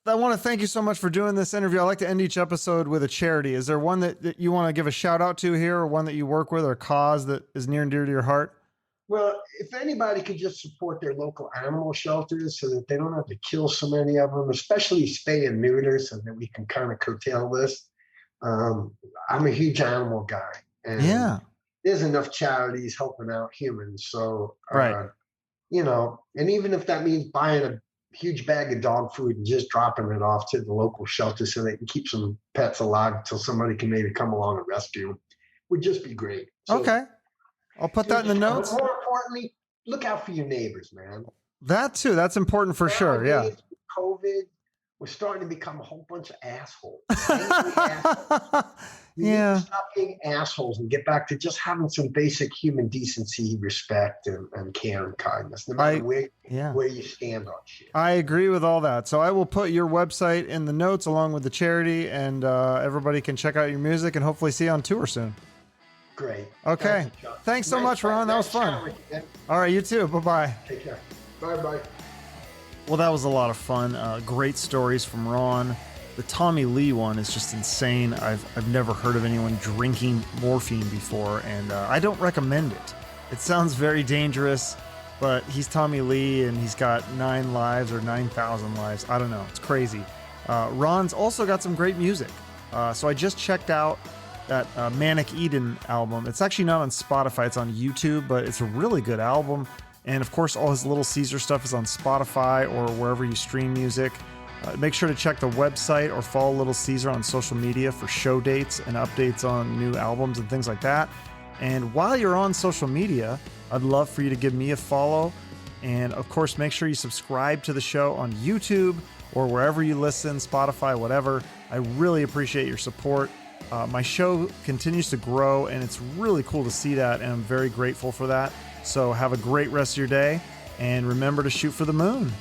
I want to thank you so much for doing this interview. I like to end each episode with a charity. Is there one that you want to give a shout out to here, or one that you work with, or a cause that is near and dear to your heart? Well, if anybody could just support their local animal shelters so that they don't have to kill so many of them, especially spay and neuter, so that we can kind of curtail this. I'm a huge animal guy, and there's enough charities helping out humans. So, you know, and even if that means buying a huge bag of dog food and just dropping it off to the local shelter so they can keep some pets alive until somebody can maybe come along and rescue them, would just be great. So, okay. I'll put that in the notes. More importantly, look out for your neighbors, man. That too. That's important for sure. Yeah. COVID, we're starting to become a whole bunch of assholes. We need to stop being assholes and get back to just having some basic human decency, respect, and care and kindness, no matter where you stand on shit. I agree with all that. So I will put your website in the notes along with the charity, and everybody can check out your music and hopefully see you on tour soon. Great. Okay. Thanks so much, Ron. That was fun. All right, you too. Bye-bye. Take care. Bye-bye. Well, that was a lot of fun. Great stories from Ron. The Tommy Lee one is just insane. I've never heard of anyone drinking morphine before, and I don't recommend it. It sounds very dangerous, but he's Tommy Lee, and he's got 9 lives or 9,000 lives. I don't know. It's crazy. Ron's also got some great music. So I just checked out that Manic Eden album. It's actually not on Spotify. It's on YouTube, but it's a really good album. And of course, all his Little Caesar stuff is on Spotify or wherever you stream music. Make sure to check the website or follow Little Caesar on social media for show dates and updates on new albums and things like that. And while you're on social media, I'd love for you to give me a follow. And of course, make sure you subscribe to the show on YouTube or wherever you listen, Spotify, whatever. I really appreciate your support. My show continues to grow, and it's really cool to see that, and I'm very grateful for that. So have a great rest of your day, and remember to shoot for the moon.